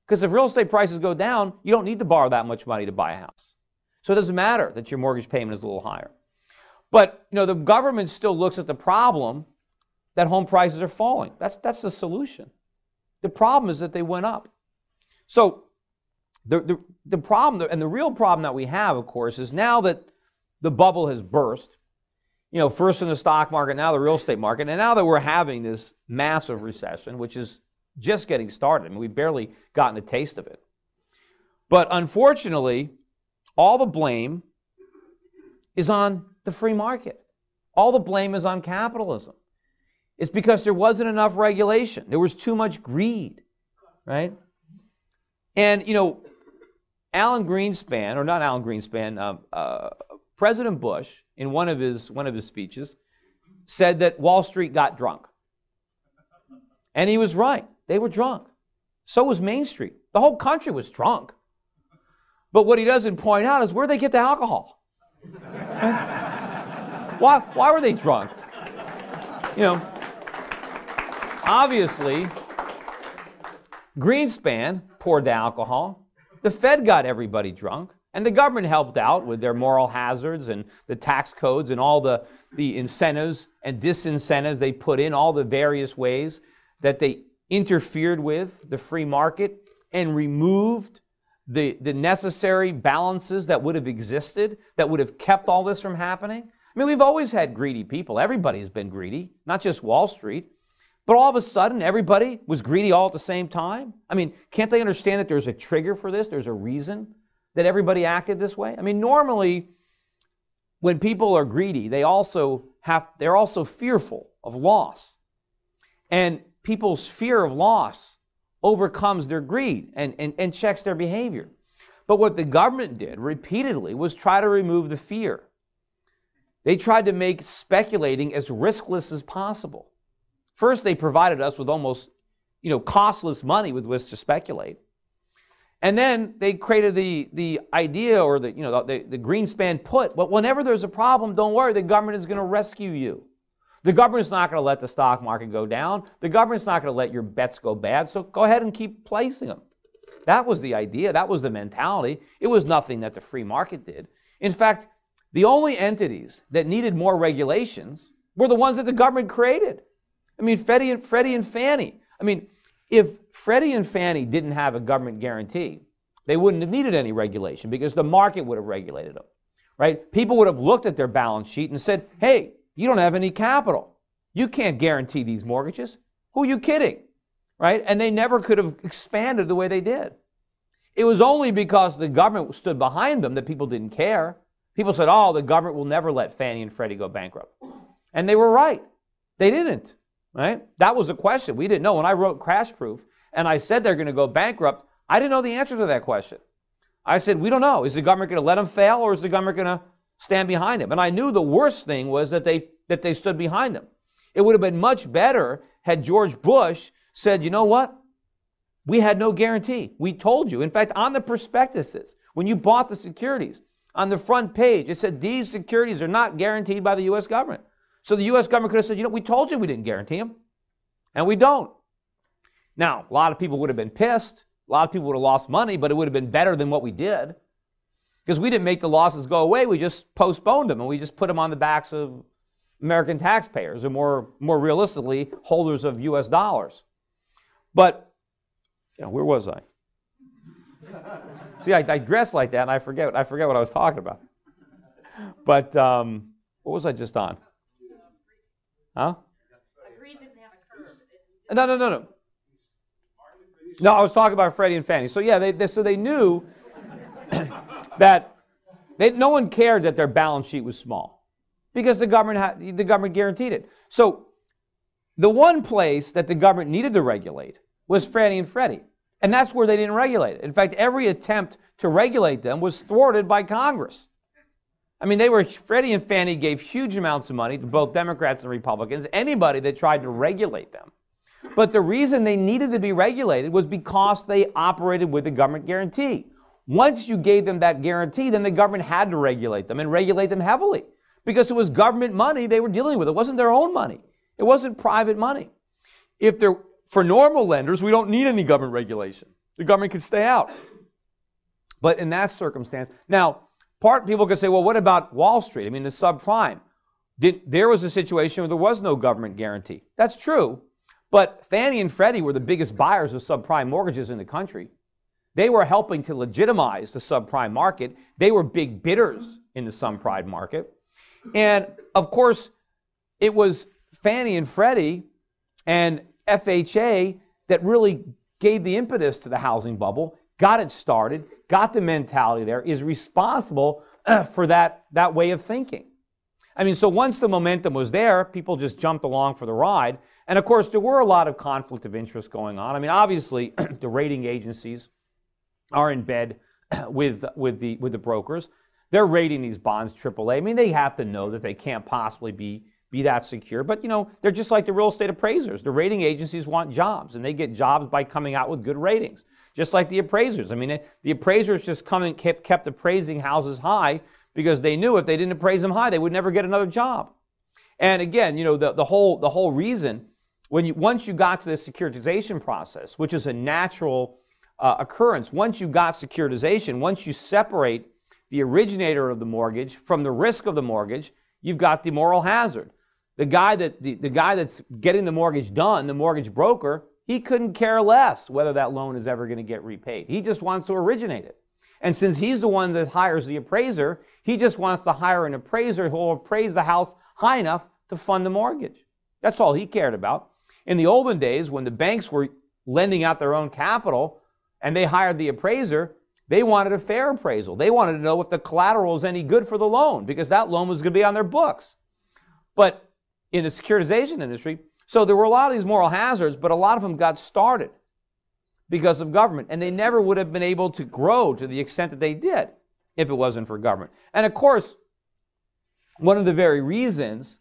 Because if real estate prices go down, you don't need to borrow that much money to buy a house. So it doesn't matter that your mortgage payment is a little higher. But you know, the government still looks at the problem that home prices are falling. That's the solution. The problem is that they went up. So the problem, and the real problem that we have, of course, is now that the bubble has burst, you know, first in the stock market, now the real estate market, and now that we're having this massive recession, which is just getting started. I mean, we've barely gotten a taste of it. But unfortunately, all the blame is on the free market. All the blame is on capitalism. It's because there wasn't enough regulation. There was too much greed, right? And, you know, President Bush, in one of his speeches, said that Wall Street got drunk. And he was right. They were drunk. So was Main Street. The whole country was drunk. But what he doesn't point out is where'd they get the alcohol? Right? Why were they drunk? You know, obviously, Greenspan poured the alcohol. The Fed got everybody drunk. And the government helped out with their moral hazards and the tax codes and all the incentives and disincentives they put in, all the various ways that they interfered with the free market and removed the necessary balances that would have existed, that would have kept all this from happening. I mean, we've always had greedy people. Everybody has been greedy, not just Wall Street. But all of a sudden, everybody was greedy all at the same time? I mean, can't they understand that there's a trigger for this? There's a reason that everybody acted this way? I mean, normally, when people are greedy, they're also fearful of loss. And people's fear of loss overcomes their greed and checks their behavior. But what the government did repeatedly was try to remove the fear. They tried to make speculating as riskless as possible. First, they provided us with almost, you know, costless money with which to speculate. And then they created the idea, or the Greenspan put, well, whenever there's a problem, don't worry, the government is going to rescue you. The government's not going to let the stock market go down. The government's not going to let your bets go bad, so go ahead and keep placing them. That was the idea. That was the mentality. It was nothing that the free market did. In fact, the only entities that needed more regulations were the ones that the government created. I mean, Freddie and Fannie. I mean, if Freddie and Fannie didn't have a government guarantee, they wouldn't have needed any regulation because the market would have regulated them, right? People would have looked at their balance sheet and said, hey, you don't have any capital. You can't guarantee these mortgages. Who are you kidding, right? And they never could have expanded the way they did. It was only because the government stood behind them that people didn't care. People said, oh, the government will never let Fannie and Freddie go bankrupt. And they were right. They didn't. Right? That was the question. We didn't know. When I wrote Crash Proof and I said they're going to go bankrupt, I didn't know the answer to that question. I said, we don't know. Is the government going to let them fail, or is the government going to stand behind them? And I knew the worst thing was that they stood behind them. It would have been much better had George Bush said, you know what? We had no guarantee. We told you. In fact, on the prospectuses, when you bought the securities, On the front page, it said these securities are not guaranteed by the U.S. government. So the U.S. government could have said, we told you we didn't guarantee them. And we don't. Now, a lot of people would have been pissed. A lot of people would have lost money, but it would have been better than what we did. Because we didn't make the losses go away. We just postponed them, and we just put them on the backs of American taxpayers, or more realistically, holders of U.S. dollars. But, where was I? See, I digress like that, and I forget what I was talking about. But what was I just on? Huh? Agreed didn't have a curve. No. No, I was talking about Freddie and Fannie. So yeah, they knew that no one cared that their balance sheet was small because the government guaranteed it. So the one place that the government needed to regulate was Fannie and Freddie, and that's where they didn't regulate it. In fact, every attempt to regulate them was thwarted by Congress. I mean, Freddie and Fannie gave huge amounts of money to both Democrats and Republicans, anybody that tried to regulate them. But the reason they needed to be regulated was because they operated with a government guarantee. Once you gave them that guarantee, then the government had to regulate them and regulate them heavily because it was government money they were dealing with. It wasn't their own money. It wasn't private money. For normal lenders, we don't need any government regulation. The government can stay out. But in that circumstance, now, people could say, well, what about Wall Street? I mean, the subprime. There was a situation where there was no government guarantee. That's true. But Fannie and Freddie were the biggest buyers of subprime mortgages in the country. They were helping to legitimize the subprime market. They were big bidders in the subprime market. And, of course, it was Fannie and Freddie and FHA that really gave the impetus to the housing bubble, got it started, got the mentality there, is responsible for that way of thinking. I mean, so once the momentum was there, people just jumped along for the ride. And of course, there were a lot of conflict of interest going on. I mean, obviously, the rating agencies are in bed with the brokers. They're rating these bonds AAA. I mean, they have to know that they can't possibly be that secure. But, they're just like the real estate appraisers. The rating agencies want jobs, and they get jobs by coming out with good ratings. Just like the appraisers. I mean, the appraisers just kept appraising houses high because they knew if they didn't appraise them high, they would never get another job. And again, the whole reason, once you got to the securitization process, which is a natural occurrence, once you got securitization, once you separate the originator of the mortgage from the risk of the mortgage, you've got the moral hazard. The guy that's getting the mortgage done, the mortgage broker, he couldn't care less whether that loan is ever going to get repaid. He just wants to originate it. And since he's the one that hires the appraiser, he just wants to hire an appraiser who will appraise the house high enough to fund the mortgage. That's all he cared about. In the olden days, when the banks were lending out their own capital and they hired the appraiser, they wanted a fair appraisal. They wanted to know if the collateral was any good for the loan because that loan was going to be on their books. But in the securitization industry, so there were a lot of these moral hazards, but a lot of them got started because of government. And they never would have been able to grow to the extent that they did if it wasn't for government. And of course, one of the very reasons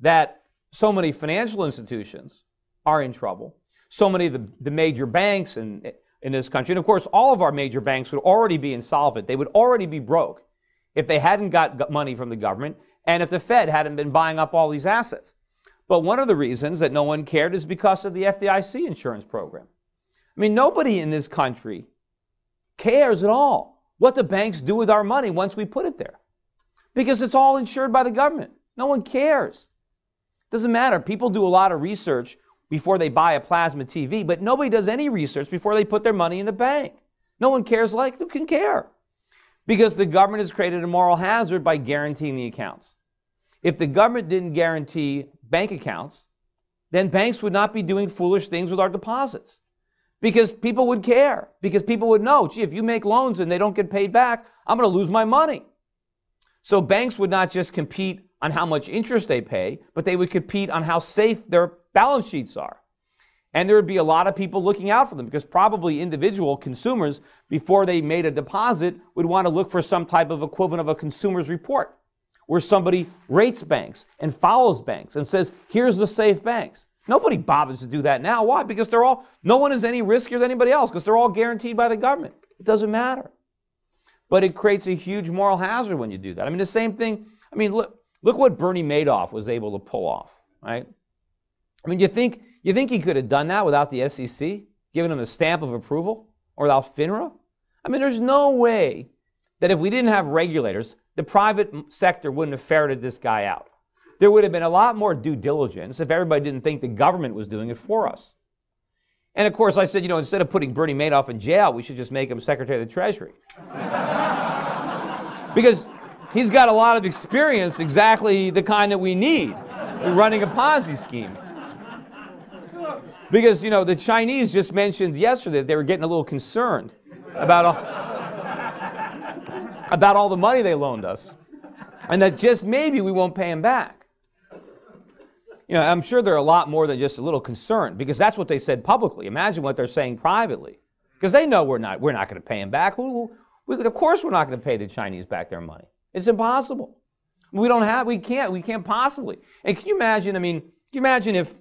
that so many financial institutions are in trouble, so many of the major banks in this country, and of course all of our major banks would already be insolvent. They would already be broke if they hadn't got money from the government and if the Fed hadn't been buying up all these assets. But one of the reasons that no one cared is because of the FDIC insurance program. I mean, nobody in this country cares at all what the banks do with our money once we put it there because it's all insured by the government. No one cares. Doesn't matter. People do a lot of research before they buy a plasma TV, but nobody does any research before they put their money in the bank. No one cares. Who can care? Because the government has created a moral hazard by guaranteeing the accounts. If the government didn't guarantee bank accounts, then banks would not be doing foolish things with our deposits because people would care, because people would know, gee, if you make loans and they don't get paid back, I'm going to lose my money. So banks would not just compete on how much interest they pay, but they would compete on how safe their balance sheets are. And there would be a lot of people looking out for them because probably individual consumers, before they made a deposit, would want to look for some type of equivalent of a consumer's report where somebody rates banks and follows banks and says, here's the safe banks. Nobody bothers to do that now. Why? Because no one is any riskier than anybody else because they're all guaranteed by the government. It doesn't matter. but it creates a huge moral hazard when you do that. I mean, the same thing, I mean, look what Bernie Madoff was able to pull off, right? I mean, you think he could have done that without the SEC, giving him a stamp of approval, or without FINRA? I mean, there's no way that if we didn't have regulators, the private sector wouldn't have ferreted this guy out. There would have been a lot more due diligence if everybody didn't think the government was doing it for us. And of course, I said, instead of putting Bernie Madoff in jail, we should just make him Secretary of the Treasury. Because he's got a lot of experience, exactly the kind that we need in running a Ponzi scheme. Because, the Chinese just mentioned yesterday that they were getting a little concerned about all the money they loaned us, and that just maybe we won't pay them back. I'm sure they're a lot more than just a little concerned, because that's what they said publicly. Imagine what they're saying privately, because they know we're not going to pay them back. Of course we're not going to pay the Chinese back their money. It's impossible. We can't possibly. And can you imagine, if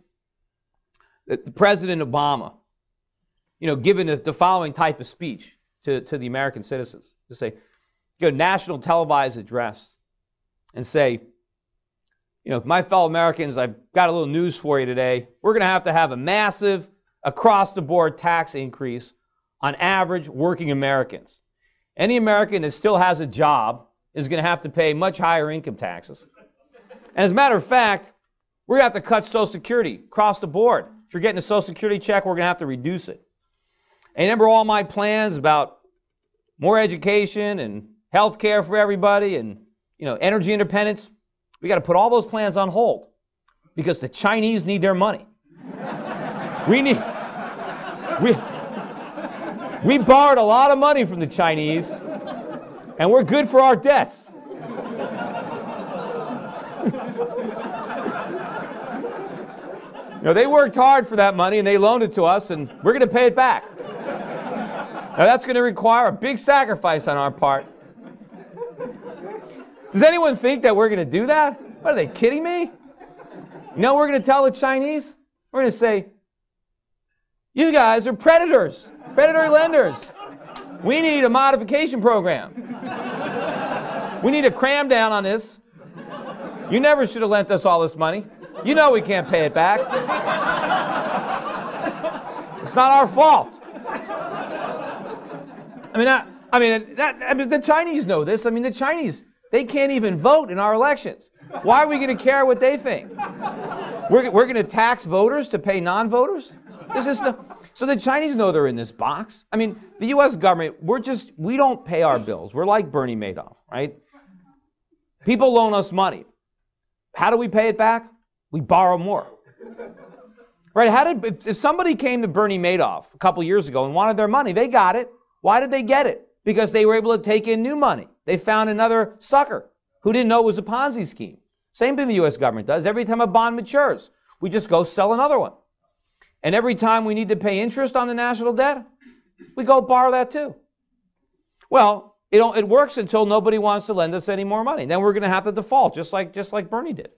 President Obama, given the following type of speech to the American citizens, to say, national televised address, and say, my fellow Americans, I've got a little news for you today. We're going to have a massive, across-the-board tax increase on average working Americans. Any American that still has a job is going to have to pay much higher income taxes. And as a matter of fact, we're going to have to cut Social Security across the board. If you're getting a Social Security check, we're going to have to reduce it. And remember all my plans about more education and health care for everybody and, energy independence? We got to put all those plans on hold because the Chinese need their money. We borrowed a lot of money from the Chinese, and we're good for our debts. They worked hard for that money, and they loaned it to us, and we're going to pay it back. Now, that's going to require a big sacrifice on our part. Does anyone think that we're going to do that? What, are they kidding me? We're going to tell the Chinese? We're going to say, you guys are predators, predatory lenders. We need a modification program. We need to cram down on this. You never should have lent us all this money. You know we can't pay it back. It's not our fault. The Chinese know this. The Chinese, they can't even vote in our elections. Why are we going to care what they think? We're going to tax voters to pay non-voters? So the Chinese know they're in this box. The U.S. government, we don't pay our bills. We're like Bernie Madoff, right? People loan us money. How do we pay it back? We borrow more. Right? If somebody came to Bernie Madoff a couple years ago and wanted their money, they got it. Why did they get it? Because they were able to take in new money. They found another sucker who didn't know it was a Ponzi scheme. Same thing the U.S. government does. Every time a bond matures, we just go sell another one. And every time we need to pay interest on the national debt, we go borrow that too. Well, it works until nobody wants to lend us any more money. Then we're going to have to default, just like Bernie did.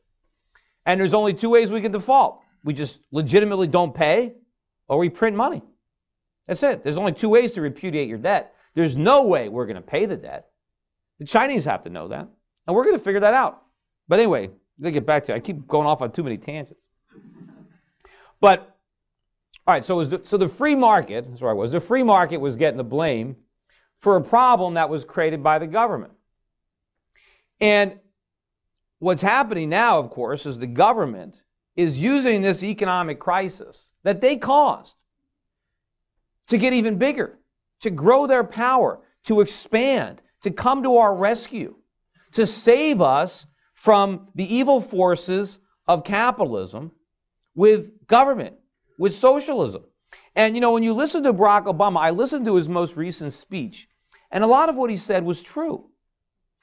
And there's only two ways we can default. We just legitimately don't pay, or we print money. That's it. There's only two ways to repudiate your debt. There's no way we're going to pay the debt. The Chinese have to know that. And we're going to figure that out. But anyway, to get back to it, I keep going off on too many tangents. But, all right, so the free market, that's where I was, the free market was getting the blame for a problem that was created by the government. And what's happening now, of course, is the government is using this economic crisis that they caused to get even bigger, to grow their power, to expand, to come to our rescue, to save us from the evil forces of capitalism with government, with socialism. And, when you listen to Barack Obama, I listened to his most recent speech, and a lot of what he said was true.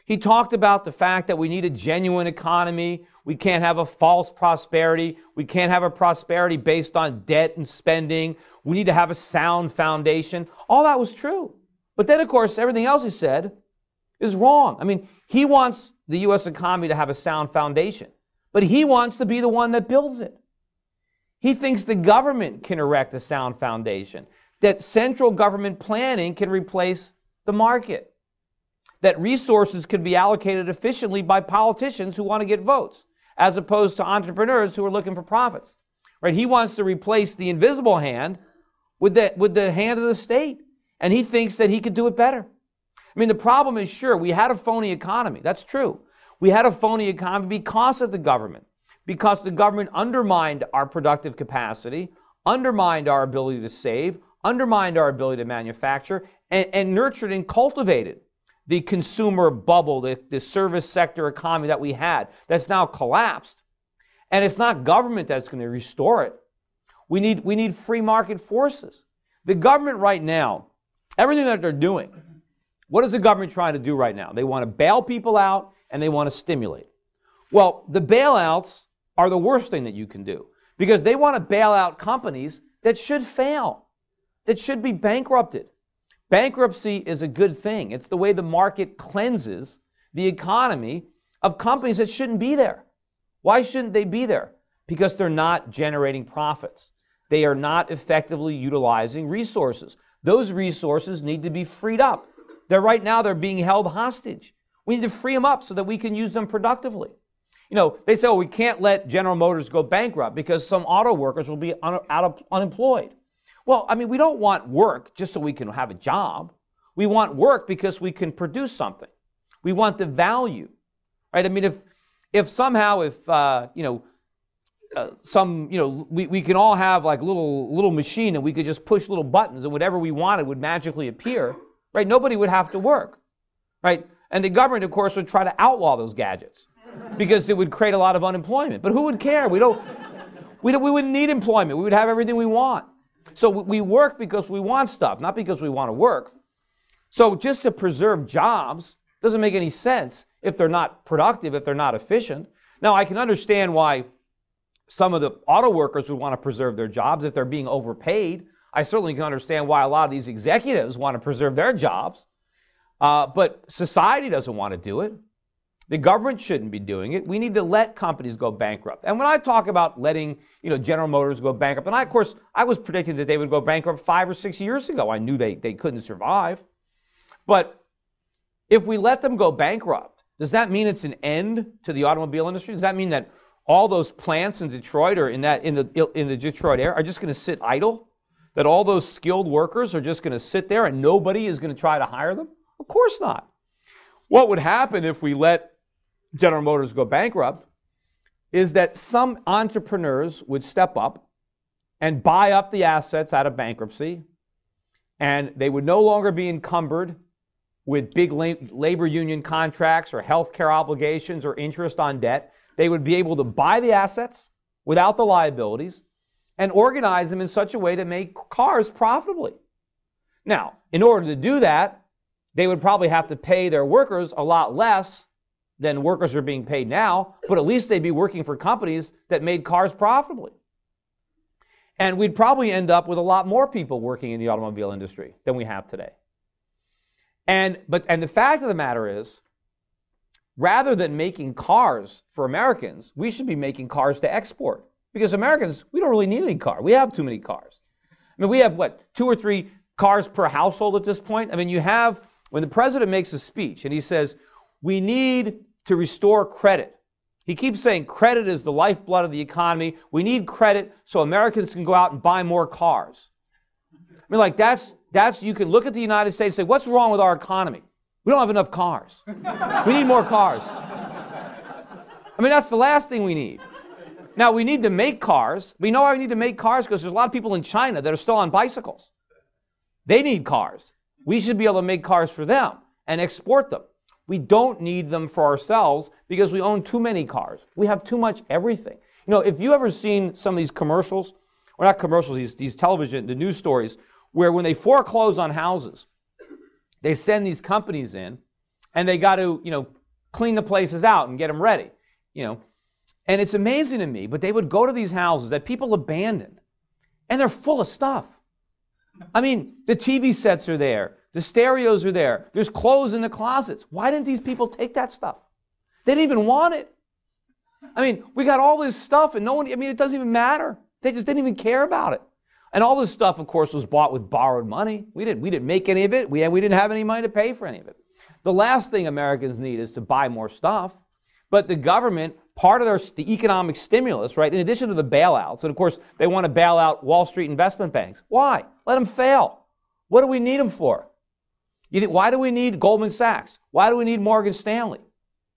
He talked about the fact that we need a genuine economy. We can't have a false prosperity. We can't have a prosperity based on debt and spending. We need to have a sound foundation. All that was true. But then, of course, everything else he said is wrong. He wants the U.S. economy to have a sound foundation, but he wants to be the one that builds it. He thinks the government can erect a sound foundation, that central government planning can replace the market. that resources could be allocated efficiently by politicians who want to get votes, as opposed to entrepreneurs who are looking for profits. Right? He wants to replace the invisible hand with the hand of the state, and he thinks that he could do it better. I mean, the problem is, sure, we had a phony economy. That's true. We had a phony economy because of the government, because the government undermined our productive capacity, undermined our ability to save, undermined our ability to manufacture, and nurtured and cultivated the consumer bubble, the service sector economy that we had that's now collapsed. And it's not government that's going to restore it. We need free market forces. The government right now, everything that they're doing, what is the government trying to do right now? They want to bail people out and they want to stimulate. Well, the bailouts are the worst thing that you can do because they want to bail out companies that should fail, that should be bankrupted. Bankruptcy is a good thing. It's the way the market cleanses the economy of companies that shouldn't be there. Why shouldn't they be there? Because they're not generating profits. They are not effectively utilizing resources. Those resources need to be freed up. Right now they're being held hostage. We need to free them up so that we can use them productively. You know, they say, oh, we can't let General Motors go bankrupt because some auto workers will be unemployed. Well, I mean, we don't want work just so we can have a job. We want work because we can produce something. We want the value, right? I mean, if somehow, we can all have like little machine and we could just push little buttons and whatever we wanted would magically appear, right? Nobody would have to work, right? And the government, of course, would try to outlaw those gadgets because it would create a lot of unemployment. But who would care? We wouldn't need employment. We would have everything we want. So we work because we want stuff, not because we want to work. So just to preserve jobs doesn't make any sense if they're not productive, if they're not efficient. Now, I can understand why some of the auto workers would want to preserve their jobs if they're being overpaid. I certainly can understand why a lot of these executives want to preserve their jobs. But society doesn't want to do it. The government shouldn't be doing it. We need to let companies go bankrupt. And when I talk about letting, General Motors go bankrupt, and of course, I was predicting that they would go bankrupt 5 or 6 years ago. I knew they couldn't survive. But if we let them go bankrupt, does that mean it's an end to the automobile industry? Does that mean that all those plants in Detroit or in the Detroit area are just going to sit idle? That all those skilled workers are just going to sit there and nobody is going to try to hire them? Of course not. What would happen if we let General Motors go bankrupt is that some entrepreneurs would step up and buy up the assets out of bankruptcy, and they would no longer be encumbered with big labor union contracts or health care obligations or interest on debt. They would be able to buy the assets without the liabilities and organize them in such a way to make cars profitably. Now, in order to do that, they would probably have to pay their workers a lot less than workers are being paid now, but at least they'd be working for companies that made cars profitably. And we'd probably end up with a lot more people working in the automobile industry than we have today. And the fact of the matter is, rather than making cars for Americans, we should be making cars to export. Because Americans, we don't really need any car. We have too many cars. I mean, we have, 2 or 3 cars per household at this point? I mean, when the president makes a speech and he says, we need to restore credit. He keeps saying credit is the lifeblood of the economy. We need credit so Americans can go out and buy more cars. I mean, you can look at the United States and say, what's wrong with our economy? We don't have enough cars. We need more cars. I mean, that's the last thing we need. Now, we need to make cars. We know why we need to make cars because there's a lot of people in China that are still on bicycles. They need cars. We should be able to make cars for them and export them. We don't need them for ourselves because we own too many cars. We have too much everything. If you ever seen some of these commercials, or not commercials, these television, the news stories, where when they foreclose on houses, they send these companies in and they got to, clean the places out and get them ready, And it's amazing to me, but they would go to these houses that people abandoned and they're full of stuff. I mean, the TV sets are there. The stereos are there. There's clothes in the closets. Why didn't these people take that stuff? They didn't even want it. I mean, we got all this stuff and it doesn't even matter. They just didn't even care about it. And all this stuff, of course, was bought with borrowed money. We didn't make any of it. We didn't have any money to pay for any of it. The last thing Americans need is to buy more stuff. But the government, part of the economic stimulus, right, in addition to the bailouts, and of course they want to bail out Wall Street investment banks. Why? Let them fail. What do we need them for? Why do we need Goldman Sachs? Why do we need Morgan Stanley?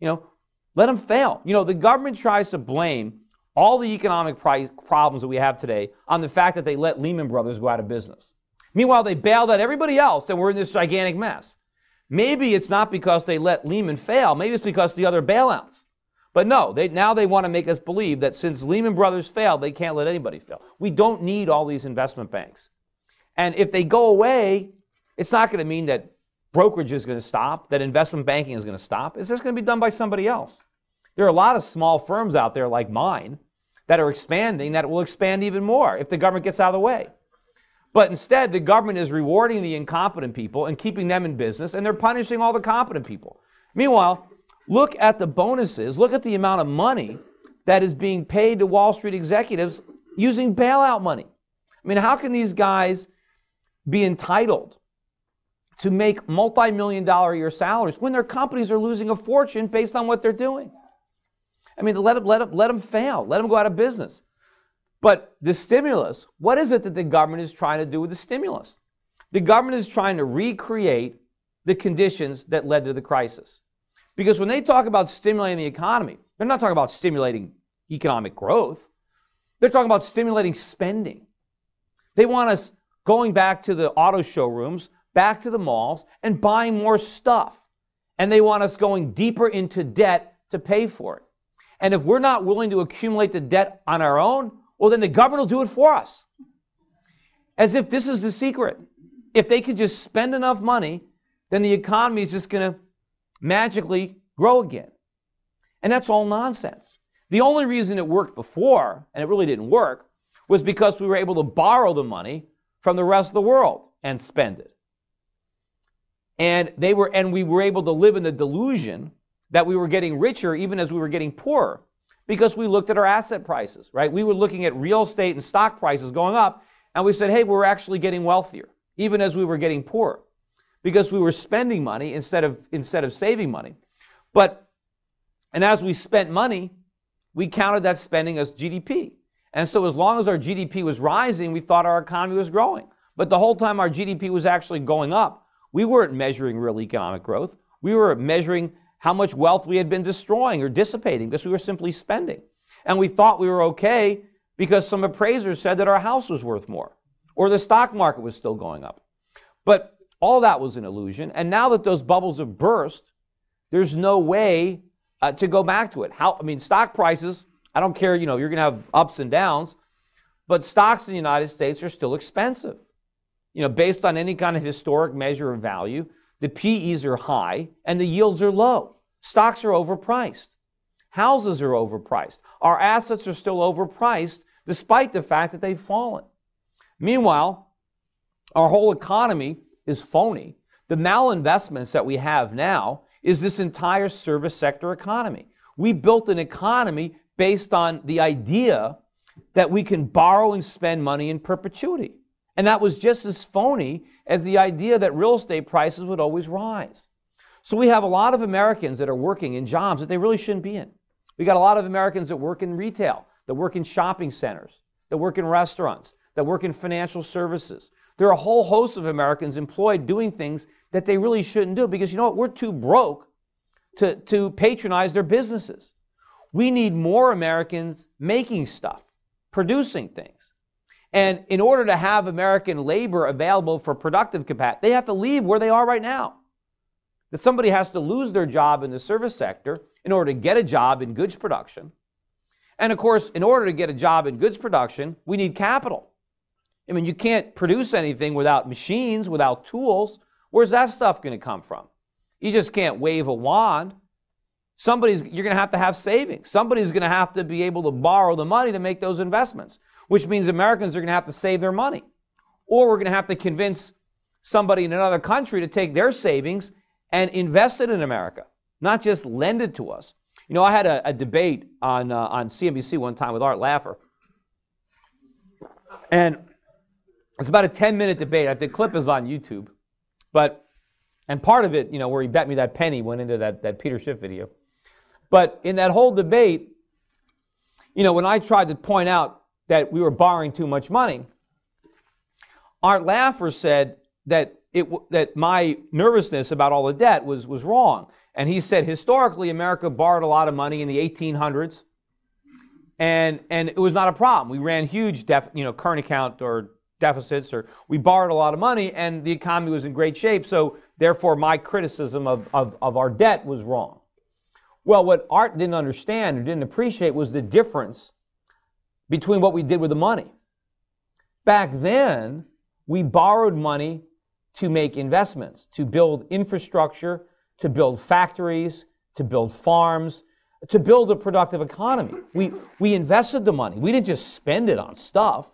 Let them fail. The government tries to blame all the economic problems that we have today on the fact that they let Lehman Brothers go out of business. Meanwhile, they bailed out everybody else and we're in this gigantic mess. Maybe it's not because they let Lehman fail. Maybe it's because of the other bailouts. But no, now they want to make us believe that since Lehman Brothers failed, they can't let anybody fail. We don't need all these investment banks. And if they go away, it's not going to mean that brokerage is going to stop, that investment banking is going to stop. It's just going to be done by somebody else. There are a lot of small firms out there like mine that are expanding, that will expand even more if the government gets out of the way. But instead, the government is rewarding the incompetent people and keeping them in business, and they're punishing all the competent people. Meanwhile, look at the bonuses. Look at the amount of money that is being paid to Wall Street executives using bailout money. I mean, how can these guys be entitled to make multi-million-dollar a year salaries when their companies are losing a fortune based on what they're doing? I mean, let them fail. Let them go out of business. But the stimulus, what is it that the government is trying to do with the stimulus? The government is trying to recreate the conditions that led to the crisis. Because when they talk about stimulating the economy, they're not talking about stimulating economic growth. They're talking about stimulating spending. They want us going back to the auto showrooms, back to the malls, and buying more stuff. And they want us going deeper into debt to pay for it. And if we're not willing to accumulate the debt on our own, well, then the government will do it for us. As if this is the secret. If they could just spend enough money, then the economy is just going to magically grow again. And that's all nonsense. The only reason it worked before, and it really didn't work, was because we were able to borrow the money from the rest of the world and spend it. And we were able to live in the delusion that we were getting richer even as we were getting poorer because we looked at our asset prices, right? We were looking at real estate and stock prices going up, and we said, hey, we're actually getting wealthier even as we were getting poorer because we were spending money instead of saving money. And as we spent money, we counted that spending as GDP. And so as long as our GDP was rising, we thought our economy was growing. But the whole time our GDP was actually going up, we weren't measuring real economic growth. We were measuring how much wealth we had been destroying or dissipating because we were simply spending. And we thought we were okay because some appraisers said that our house was worth more or the stock market was still going up. But all that was an illusion. And now that those bubbles have burst, there's no way to go back to it. Stock prices, I don't care, you're going to have ups and downs, but stocks in the United States are still expensive. Based on any kind of historic measure of value, the PEs are high and the yields are low. Stocks are overpriced. Houses are overpriced. Our assets are still overpriced despite the fact that they've fallen. Meanwhile, our whole economy is phony. The malinvestments that we have now is this entire service sector economy. We built an economy based on the idea that we can borrow and spend money in perpetuity. And that was just as phony as the idea that real estate prices would always rise. So we have a lot of Americans that are working in jobs that they really shouldn't be in. We got a lot of Americans that work in retail, that work in shopping centers, that work in restaurants, that work in financial services. There are a whole host of Americans employed doing things that they really shouldn't do because, we're too broke to patronize their businesses. We need more Americans making stuff, producing things. And in order to have American labor available for productive capacity, they have to leave where they are right now. That somebody has to lose their job in the service sector in order to get a job in goods production. And of course, in order to get a job in goods production, we need capital. You can't produce anything without machines, without tools. Where's that stuff going to come from? You just can't wave a wand. You're going to have savings. Somebody's going to have to be able to borrow the money to make those investments, which means Americans are going to have to save their money. Or we're going to have to convince somebody in another country to take their savings and invest it in America, not just lend it to us. I had a debate on CNBC one time with Art Laffer. And it's about a 10-minute debate. The clip is on YouTube. But And part of it, where he bet me that penny went into that Peter Schiff video. But in that whole debate, when I tried to point out that we were borrowing too much money, Art Laffer said that my nervousness about all the debt was wrong. And he said historically America borrowed a lot of money in the 1800s, and it was not a problem. We ran huge current account or deficits, or we borrowed a lot of money, and the economy was in great shape. So therefore, my criticism of our debt was wrong. Well, what Art didn't understand or didn't appreciate was the difference between what we did with the money. Back then, we borrowed money to make investments, to build infrastructure, to build factories, to build farms, to build a productive economy. We invested the money. We didn't just spend it on stuff.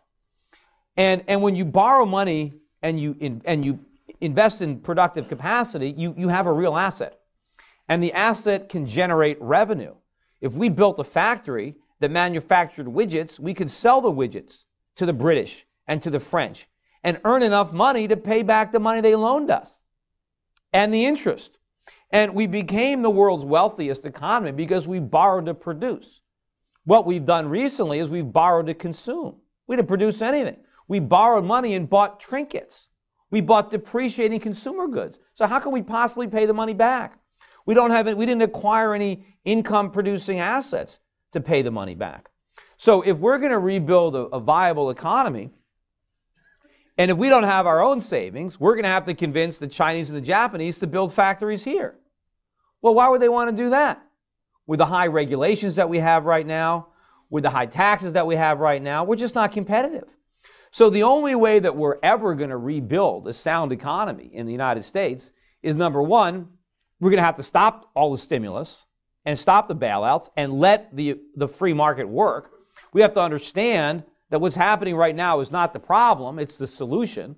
And when you borrow money and you invest in productive capacity, you have a real asset. And the asset can generate revenue. If we built a factory that manufactured widgets, we could sell the widgets to the British and to the French and earn enough money to pay back the money they loaned us and the interest. And we became the world's wealthiest economy because we borrowed to produce. What we've done recently is we've borrowed to consume. We didn't produce anything. We borrowed money and bought trinkets. We bought depreciating consumer goods. So how can we possibly pay the money back? We didn't acquire any income-producing assets to pay the money back. So if we're going to rebuild a viable economy, and if we don't have our own savings, we're going to have to convince the Chinese and the Japanese to build factories here. Well, why would they want to do that? With the high regulations that we have right now, with the high taxes that we have right now, we're just not competitive. So the only way that we're ever going to rebuild a sound economy in the United States is, number one, we're going to have to stop all the stimulus and stop the bailouts and let the free market work. We have to understand that what's happening right now is not the problem, it's the solution.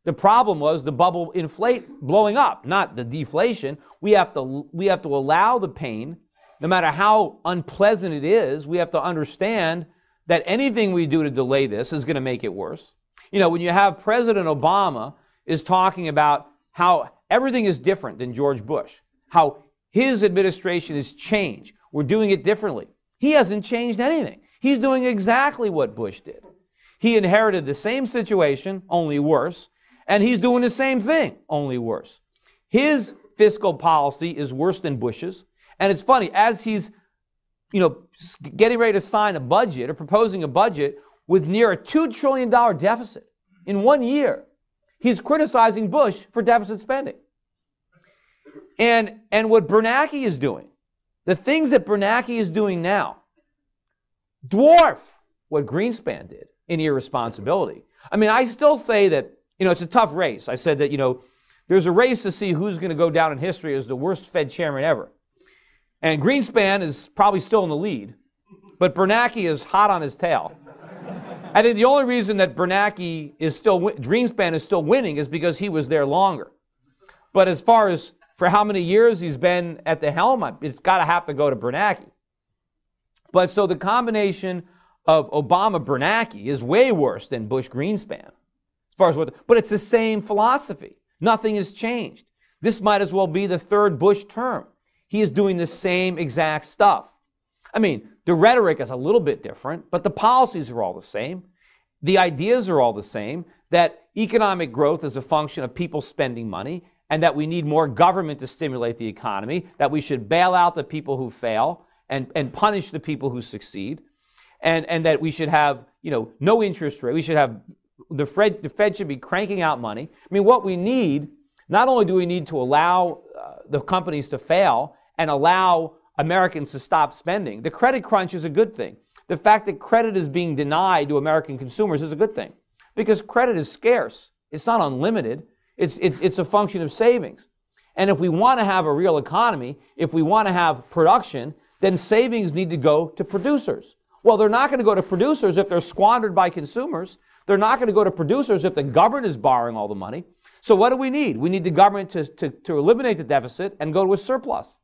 The problem was the bubble blowing up, not the deflation. We have to allow the pain, no matter how unpleasant it is. We have to understand that anything we do to delay this is going to make it worse. When you have President Obama is talking about how everything is different than George Bush, how his administration has changed. We're doing it differently. He hasn't changed anything. He's doing exactly what Bush did. He inherited the same situation, only worse, and he's doing the same thing, only worse. His fiscal policy is worse than Bush's, and it's funny, as he's getting ready to sign a budget or proposing a budget with near a $2 trillion deficit in 1 year, he's criticizing Bush for deficit spending. And what Bernanke is doing, the things that Bernanke is doing now, dwarf what Greenspan did in irresponsibility. I mean, I still say that, it's a tough race. I said that, there's a race to see who's going to go down in history as the worst Fed chairman ever. And Greenspan is probably still in the lead, but Bernanke is hot on his tail. I think the only reason that Greenspan is still winning is because he was there longer. But as far as for how many years he's been at the helm, it's got to have to go to Bernanke. But so the combination of Obama-Bernanke is way worse than Bush-Greenspan. As far as but it's the same philosophy. Nothing has changed. This might as well be the third Bush term. He is doing the same exact stuff. I mean, the rhetoric is a little bit different, but the policies are all the same. The ideas are all the same, that economic growth is a function of people spending money, and that we need more government to stimulate the economy, that we should bail out the people who fail and punish the people who succeed, and that we should have, no interest rate. We should have, the Fed should be cranking out money. I mean, what we need, not only do we need to allow the companies to fail and allow Americans to stop spending, the credit crunch is a good thing. The fact that credit is being denied to American consumers is a good thing, because credit is scarce. It's not unlimited. It's a function of savings. And if we want to have a real economy, if we want to have production, then savings need to go to producers. Well, they're not going to go to producers if they're squandered by consumers. They're not going to go to producers if the government is borrowing all the money. So what do we need? We need the government to eliminate the deficit and go to a surplus.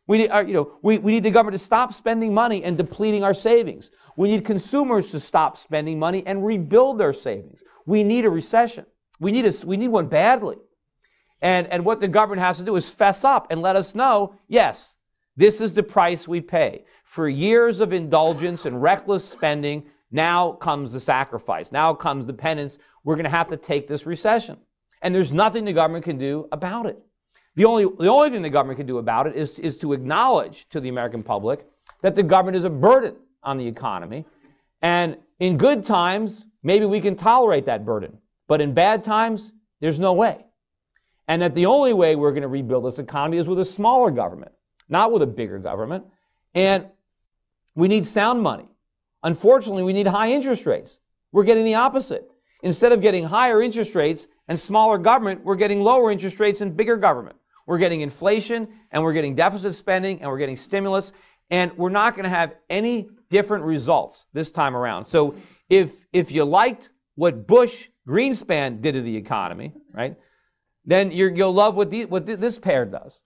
We need the government to stop spending money and depleting our savings. We need consumers to stop spending money and rebuild their savings. We need a recession. We need one badly. And what the government has to do is fess up and let us know, yes, this is the price we pay. For years of indulgence and reckless spending, now comes the sacrifice. Now comes the penance. We're going to have to take this recession. And there's nothing the government can do about it. The only thing the government can do about it is to acknowledge to the American public that the government is a burden on the economy. And in good times, maybe we can tolerate that burden. But in bad times, there's no way. And that the only way we're going to rebuild this economy is with a smaller government, not with a bigger government. And we need sound money. Unfortunately, we need high interest rates. We're getting the opposite. Instead of getting higher interest rates and smaller government, we're getting lower interest rates and bigger government. We're getting inflation, and we're getting deficit spending, and we're getting stimulus, and we're not going to have any different results this time around. So if you liked what Bush Greenspan did to the economy, right, then you'll love what this pair does.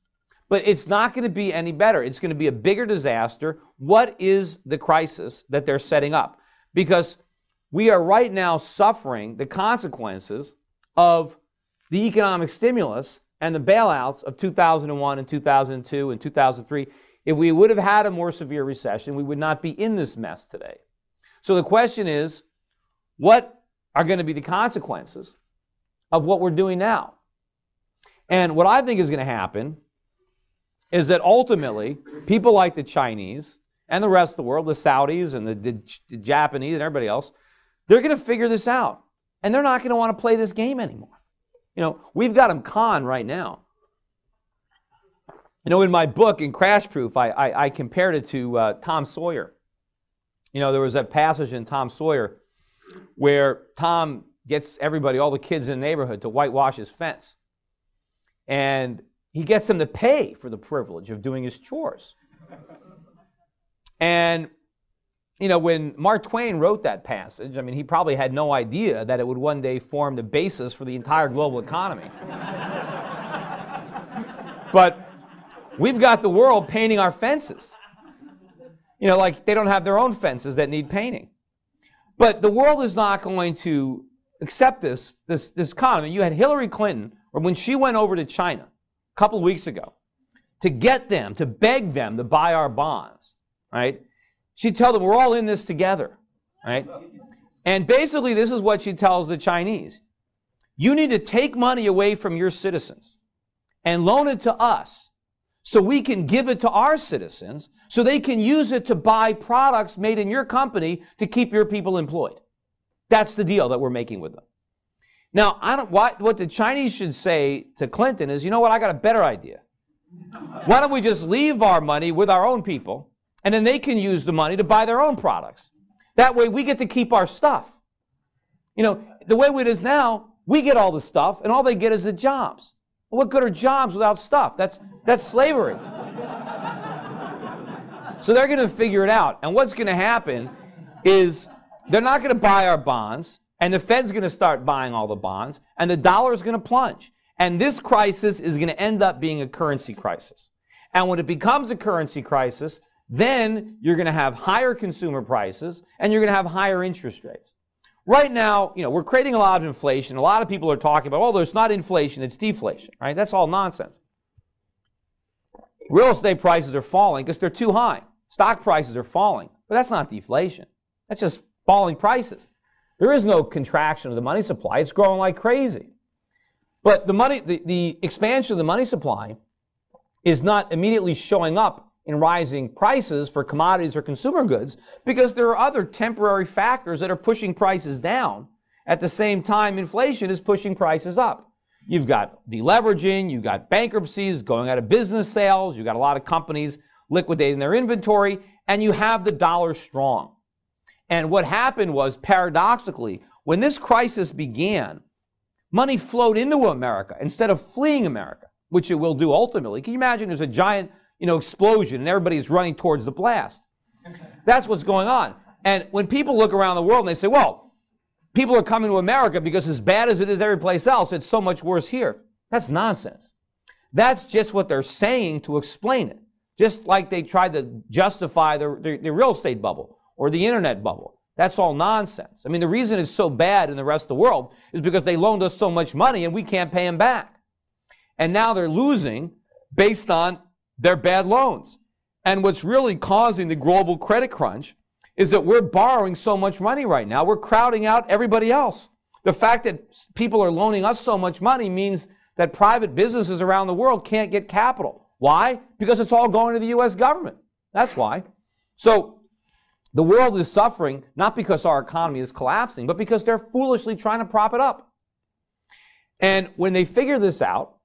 But it's not going to be any better. It's going to be a bigger disaster. What is the crisis that they're setting up? Because we are right now suffering the consequences of the economic stimulus and the bailouts of 2001 and 2002 and 2003. If we would have had a more severe recession, we would not be in this mess today. So the question is, what are going to be the consequences of what we're doing now? And what I think is going to happen is that ultimately, people like the Chinese and the rest of the world, the Saudis and the Japanese and everybody else, they're going to figure this out. And they're not going to want to play this game anymore. You know, we've got them conned right now. You know, in my book, in Crash Proof, I compared it to Tom Sawyer. You know, there was that passage in Tom Sawyer where Tom gets everybody, all the kids in the neighborhood, to whitewash his fence. And he gets them to pay for the privilege of doing his chores. And, you know, when Mark Twain wrote that passage, I mean, he probably had no idea that it would one day form the basis for the entire global economy. But we've got the world painting our fences. You know, like they don't have their own fences that need painting. But the world is not going to accept this economy. You had Hillary Clinton, when she went over to China a couple of weeks ago, to get them, to beg them to buy our bonds, right? She'd tell them, we're all in this together, right? And basically, this is what she tells the Chinese. You need to take money away from your citizens and loan it to us so we can give it to our citizens so they can use it to buy products made in your company to keep your people employed. That's the deal that we're making with them. Now, what the Chinese should say to Clinton is, you know what, I got a better idea. Why don't we just leave our money with our own people, and then they can use the money to buy their own products. That way we get to keep our stuff. You know, the way it is now, we get all the stuff, and all they get is the jobs. Well, what good are jobs without stuff? That's slavery. So they're going to figure it out. And what's going to happen is they're not going to buy our bonds, and the Fed's going to start buying all the bonds, and the dollar is going to plunge. And this crisis is going to end up being a currency crisis. And when it becomes a currency crisis, then you're going to have higher consumer prices, and you're going to have higher interest rates. Right now, you know, we're creating a lot of inflation. A lot of people are talking about, oh, there's not inflation, it's deflation, right? That's all nonsense. Real estate prices are falling because they're too high. Stock prices are falling, but that's not deflation. That's just falling prices. There is no contraction of the money supply. It's growing like crazy. But the expansion of the money supply is not immediately showing up in rising prices for commodities or consumer goods because there are other temporary factors that are pushing prices down. At the same time, inflation is pushing prices up. You've got deleveraging, you've got bankruptcies, going out of business sales, you've got a lot of companies liquidating their inventory, and you have the dollar strong. And what happened was, paradoxically, when this crisis began, money flowed into America instead of fleeing America, which it will do ultimately. Can you imagine there's a giant, explosion and everybody's running towards the blast? That's what's going on. And when people look around the world and they say, well, people are coming to America because as bad as it is every place else, it's so much worse here. That's nonsense. That's just what they're saying to explain it. Just like they tried to justify the real estate bubble or the internet bubble. That's all nonsense. I mean, the reason it's so bad in the rest of the world is because they loaned us so much money and we can't pay them back. And now they're losing based on their bad loans. And what's really causing the global credit crunch is that we're borrowing so much money right now. We're crowding out everybody else. The fact that people are loaning us so much money means that private businesses around the world can't get capital. Why? Because it's all going to the U.S. government. That's why. So the world is suffering not because our economy is collapsing, but because they're foolishly trying to prop it up. And when they figure this out,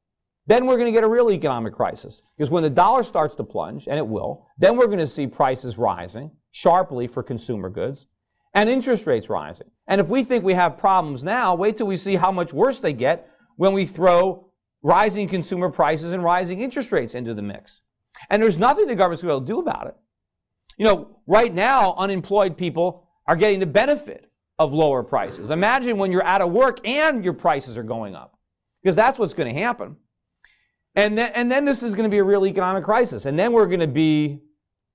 then we're going to get a real economic crisis. Because when the dollar starts to plunge, and it will, then we're going to see prices rising sharply for consumer goods and interest rates rising. And if we think we have problems now, wait till we see how much worse they get when we throw rising consumer prices and rising interest rates into the mix. And there's nothing the government's going to be able to do about it. You know, right now, unemployed people are getting the benefit of lower prices. Imagine when you're out of work and your prices are going up, because that's what's going to happen. And then this is going to be a real economic crisis. And then we're going to be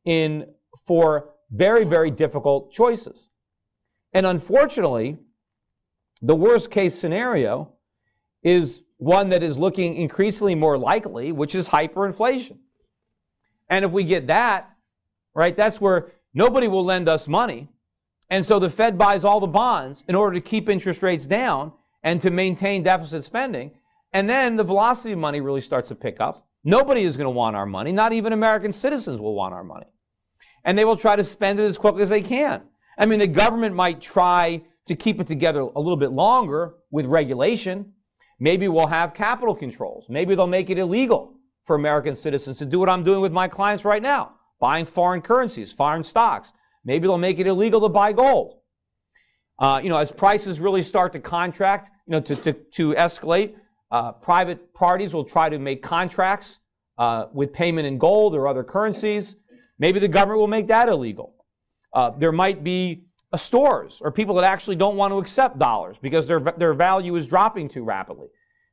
in for very, very difficult choices. And unfortunately, the worst case scenario is one that is looking increasingly more likely, which is hyperinflation. And if we get that, right, that's where nobody will lend us money. And so the Fed buys all the bonds in order to keep interest rates down and to maintain deficit spending. And then the velocity of money really starts to pick up. Nobody is going to want our money. Not even American citizens will want our money. And they will try to spend it as quickly as they can. I mean, the government might try to keep it together a little bit longer with regulation. Maybe we'll have capital controls. Maybe they'll make it illegal for American citizens to do what I'm doing with my clients right now, buying foreign currencies, foreign stocks. Maybe they'll make it illegal to buy gold. As prices really start to contract, to escalate, private parties will try to make contracts with payment in gold or other currencies. Maybe the government will make that illegal. There might be stores or people that actually don't want to accept dollars because their value is dropping too rapidly.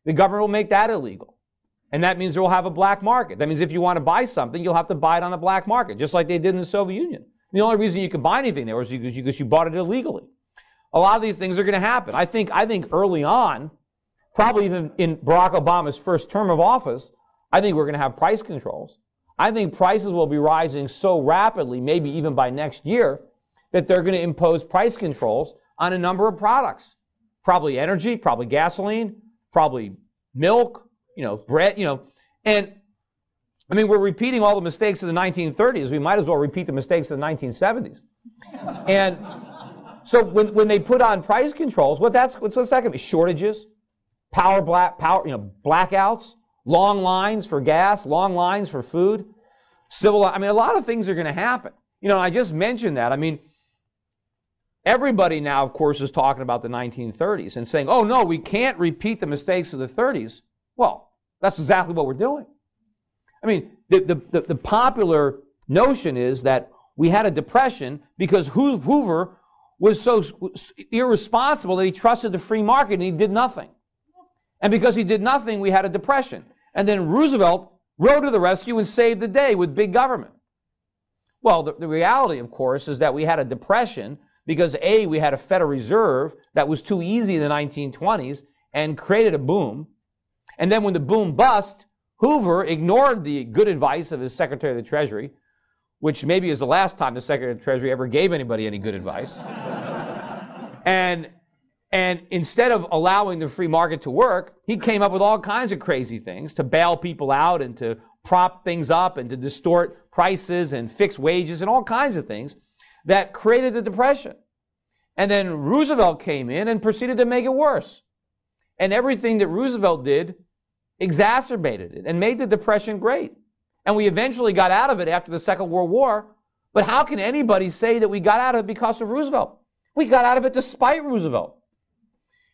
The government will make that illegal. And that means they will have a black market. That means if you want to buy something, you'll have to buy it on the black market, just like they did in the Soviet Union. The only reason you could buy anything there was because you bought it illegally. A lot of these things are going to happen. I think early on, probably even in Barack Obama's first term of office, I think we're going to have price controls. I think prices will be rising so rapidly, maybe even by next year, that they're going to impose price controls on a number of products. Probably energy, probably gasoline, probably milk, bread, and I mean, we're repeating all the mistakes of the 1930s. We might as well repeat the mistakes of the 1970s. And so when they put on price controls, what's that going to be? Shortages, blackouts, long lines for gas, long lines for food, a lot of things are going to happen. I just mentioned that. I mean, everybody now, of course, is talking about the 1930s and saying, oh, no, we can't repeat the mistakes of the 30s. Well, that's exactly what we're doing. I mean, the popular notion is that we had a depression because Hoover was so irresponsible that he trusted the free market and he did nothing. And because he did nothing, we had a depression. And then Roosevelt rode to the rescue and saved the day with big government. Well, the reality, of course, is that we had a depression because, A, we had a Federal Reserve that was too easy in the 1920s and created a boom. And then when the boom bust, Hoover ignored the good advice of his Secretary of the Treasury, which maybe is the last time the Secretary of the Treasury ever gave anybody any good advice. And instead of allowing the free market to work, he came up with all kinds of crazy things to bail people out and to prop things up and to distort prices and fix wages and all kinds of things that created the Depression. And then Roosevelt came in and proceeded to make it worse. And everything that Roosevelt did exacerbated it and made the Depression great. And we eventually got out of it after the Second World War. But how can anybody say that we got out of it because of Roosevelt? We got out of it despite Roosevelt.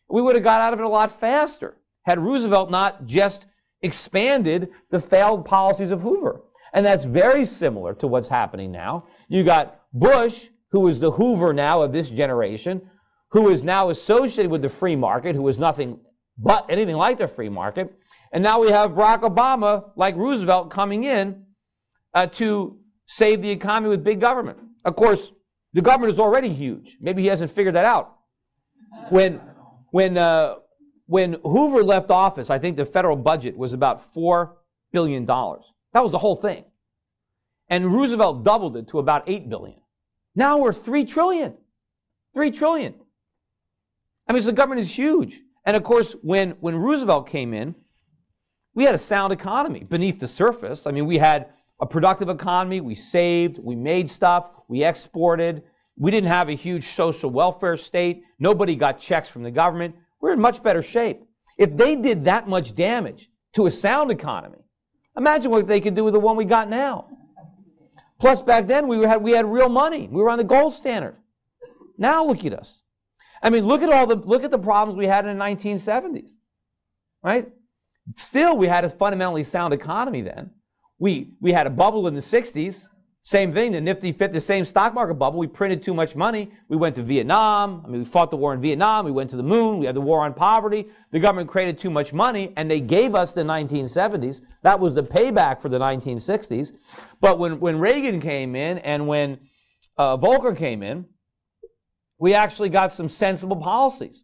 We would have got out of it a lot faster had Roosevelt not just expanded the failed policies of Hoover. And that's very similar to what's happening now. You got Bush, who is the Hoover now of this generation, who is now associated with the free market, who is nothing but anything like the free market. And now we have Barack Obama, like Roosevelt, coming in to save the economy with big government. Of course, the government is already huge. Maybe he hasn't figured that out. When when Hoover left office, I think the federal budget was about $4 billion. That was the whole thing. And Roosevelt doubled it to about $8 billion. Now we're $3 trillion. $3 trillion. I mean, so the government is huge. And of course, when Roosevelt came in, we had a sound economy beneath the surface. I mean, we had a productive economy. We saved. We made stuff. We exported. We didn't have a huge social welfare state. Nobody got checks from the government. We're in much better shape. If they did that much damage to a sound economy, imagine what they could do with the one we got now. Plus, back then, we had real money. We were on the gold standard. Now look at us. I mean, look at the problems we had in the 1970s, right? Still, we had a fundamentally sound economy then. We had a bubble in the 60s. Same thing, the Nifty fit the same stock market bubble. We printed too much money. We went to Vietnam. I mean, we fought the war in Vietnam. We went to the moon. We had the war on poverty. The government created too much money, and they gave us the 1970s. That was the payback for the 1960s. But when Reagan came in and when Volcker came in, we actually got some sensible policies.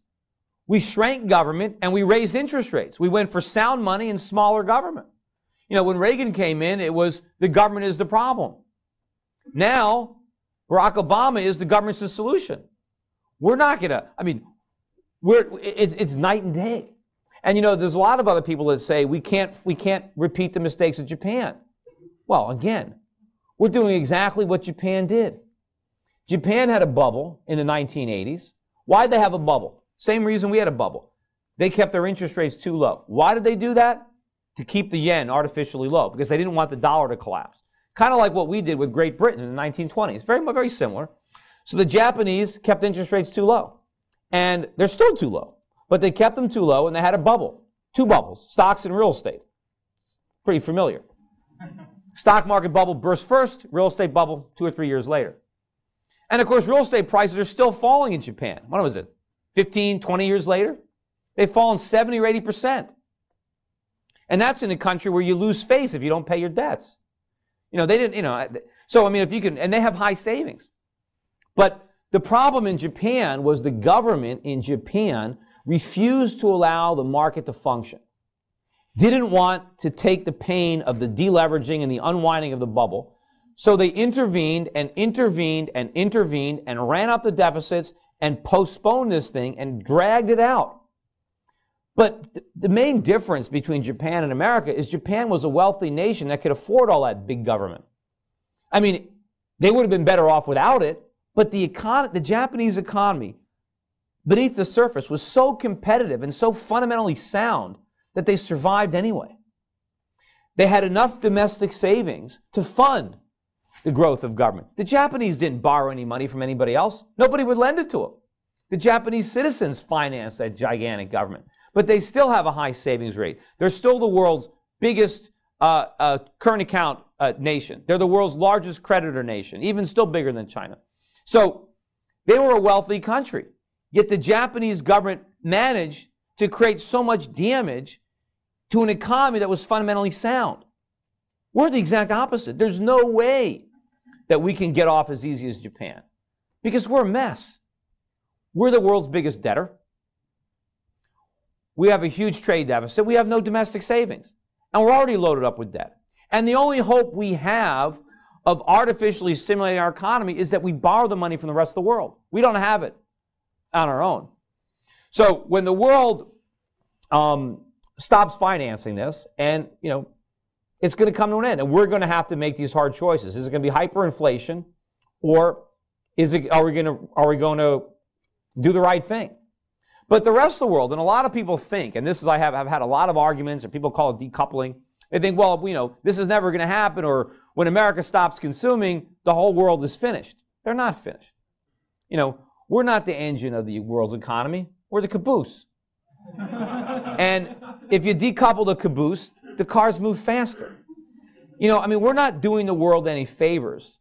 We shrank government, and we raised interest rates. We went for sound money and smaller government. You know, when Reagan came in, it was the government is the problem. Now, Barack Obama is the government's the solution. We're not going to, I mean, it's night and day. And, you know, there's a lot of other people that say we can't repeat the mistakes of Japan. Well, again, we're doing exactly what Japan did. Japan had a bubble in the 1980s. Why did they have a bubble? Same reason we had a bubble. They kept their interest rates too low. Why did they do that? To keep the yen artificially low, because they didn't want the dollar to collapse. Kind of like what we did with Great Britain in the 1920s. Very, very similar. So the Japanese kept interest rates too low. And they're still too low. But they kept them too low, and they had a bubble. Two bubbles, stocks and real estate. Pretty familiar. Stock market bubble burst first, real estate bubble 2 or 3 years later. And of course, real estate prices are still falling in Japan. What was it? 15, 20 years later? They've fallen 70 or 80%. And that's in a country where you lose face if you don't pay your debts. You know, they didn't, you know, so I mean, if you can, and they have high savings. But the problem in Japan was the government in Japan refused to allow the market to function. Didn't want to take the pain of the deleveraging and the unwinding of the bubble. So they intervened and intervened and intervened and ran up the deficits and postponed this thing and dragged it out. But the main difference between Japan and America is Japan was a wealthy nation that could afford all that big government. I mean, they would have been better off without it, but the Japanese economy, beneath the surface, was so competitive and so fundamentally sound that they survived anyway. They had enough domestic savings to fund the growth of government. The Japanese didn't borrow any money from anybody else. Nobody would lend it to them. The Japanese citizens financed that gigantic government. But they still have a high savings rate. They're still the world's biggest current account nation. They're the world's largest creditor nation, even still bigger than China. So they were a wealthy country. Yet the Japanese government managed to create so much damage to an economy that was fundamentally sound. We're the exact opposite. There's no way that we can get off as easy as Japan because we're a mess. We're the world's biggest debtor. We have a huge trade deficit. We have no domestic savings. And we're already loaded up with debt. And the only hope we have of artificially stimulating our economy is that we borrow the money from the rest of the world. We don't have it on our own. So when the world stops financing this, and you know, it's going to come to an end, and we're going to have to make these hard choices. Is it going to be hyperinflation, or are we going to do the right thing? But the rest of the world, and a lot of people think, and this is, I've had a lot of arguments, and people call it decoupling. They think, well, you know, this is never going to happen, or when America stops consuming, the whole world is finished. They're not finished. You know, we're not the engine of the world's economy. We're the caboose. And if you decouple the caboose, the cars move faster. You know, I mean, we're not doing the world any favors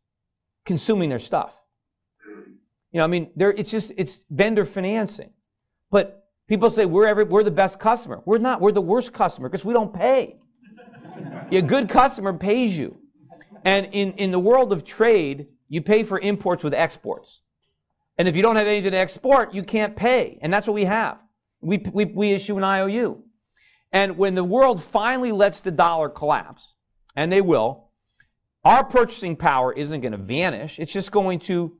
consuming their stuff. You know, I mean, it's vendor financing. But people say we're the best customer. We're not. We're the worst customer because we don't pay. A good customer pays you. And in the world of trade, you pay for imports with exports. And if you don't have anything to export, you can't pay. And that's what we have. We issue an IOU. And when the world finally lets the dollar collapse, and they will, our purchasing power isn't going to vanish. It's just going to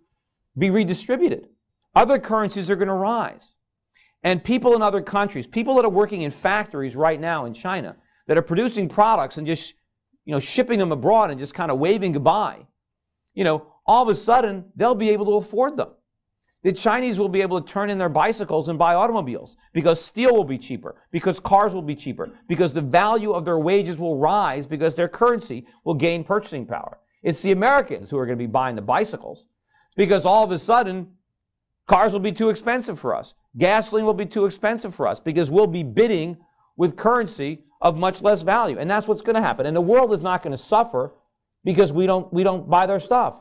be redistributed. Other currencies are going to rise. And people in other countries, people that are working in factories right now in China, that are producing products and just, shipping them abroad and just kind of waving goodbye, all of a sudden, they'll be able to afford them. The Chinese will be able to turn in their bicycles and buy automobiles because steel will be cheaper, because cars will be cheaper, because the value of their wages will rise because their currency will gain purchasing power. It's the Americans who are going to be buying the bicycles because all of a sudden, cars will be too expensive for us. Gasoline will be too expensive for us because we'll be bidding with currency of much less value. And that's what's going to happen. And the world is not going to suffer because we don't buy their stuff.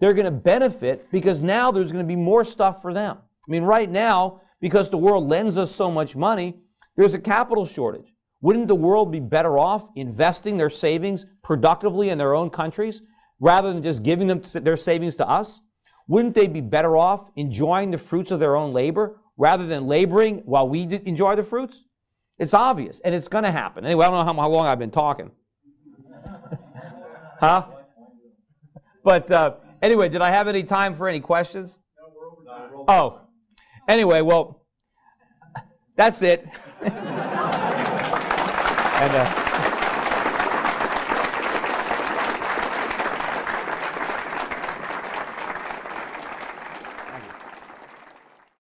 They're going to benefit because now there's going to be more stuff for them. I mean, right now, because the world lends us so much money, there's a capital shortage. Wouldn't the world be better off investing their savings productively in their own countries rather than just giving them their savings to us? Wouldn't they be better off enjoying the fruits of their own labor rather than laboring while we enjoy the fruits? It's obvious, and it's going to happen. Anyway, I don't know how long I've been talking. Huh? But anyway, did I have any time for any questions? No, we're over. Oh. Anyway, well, that's it. And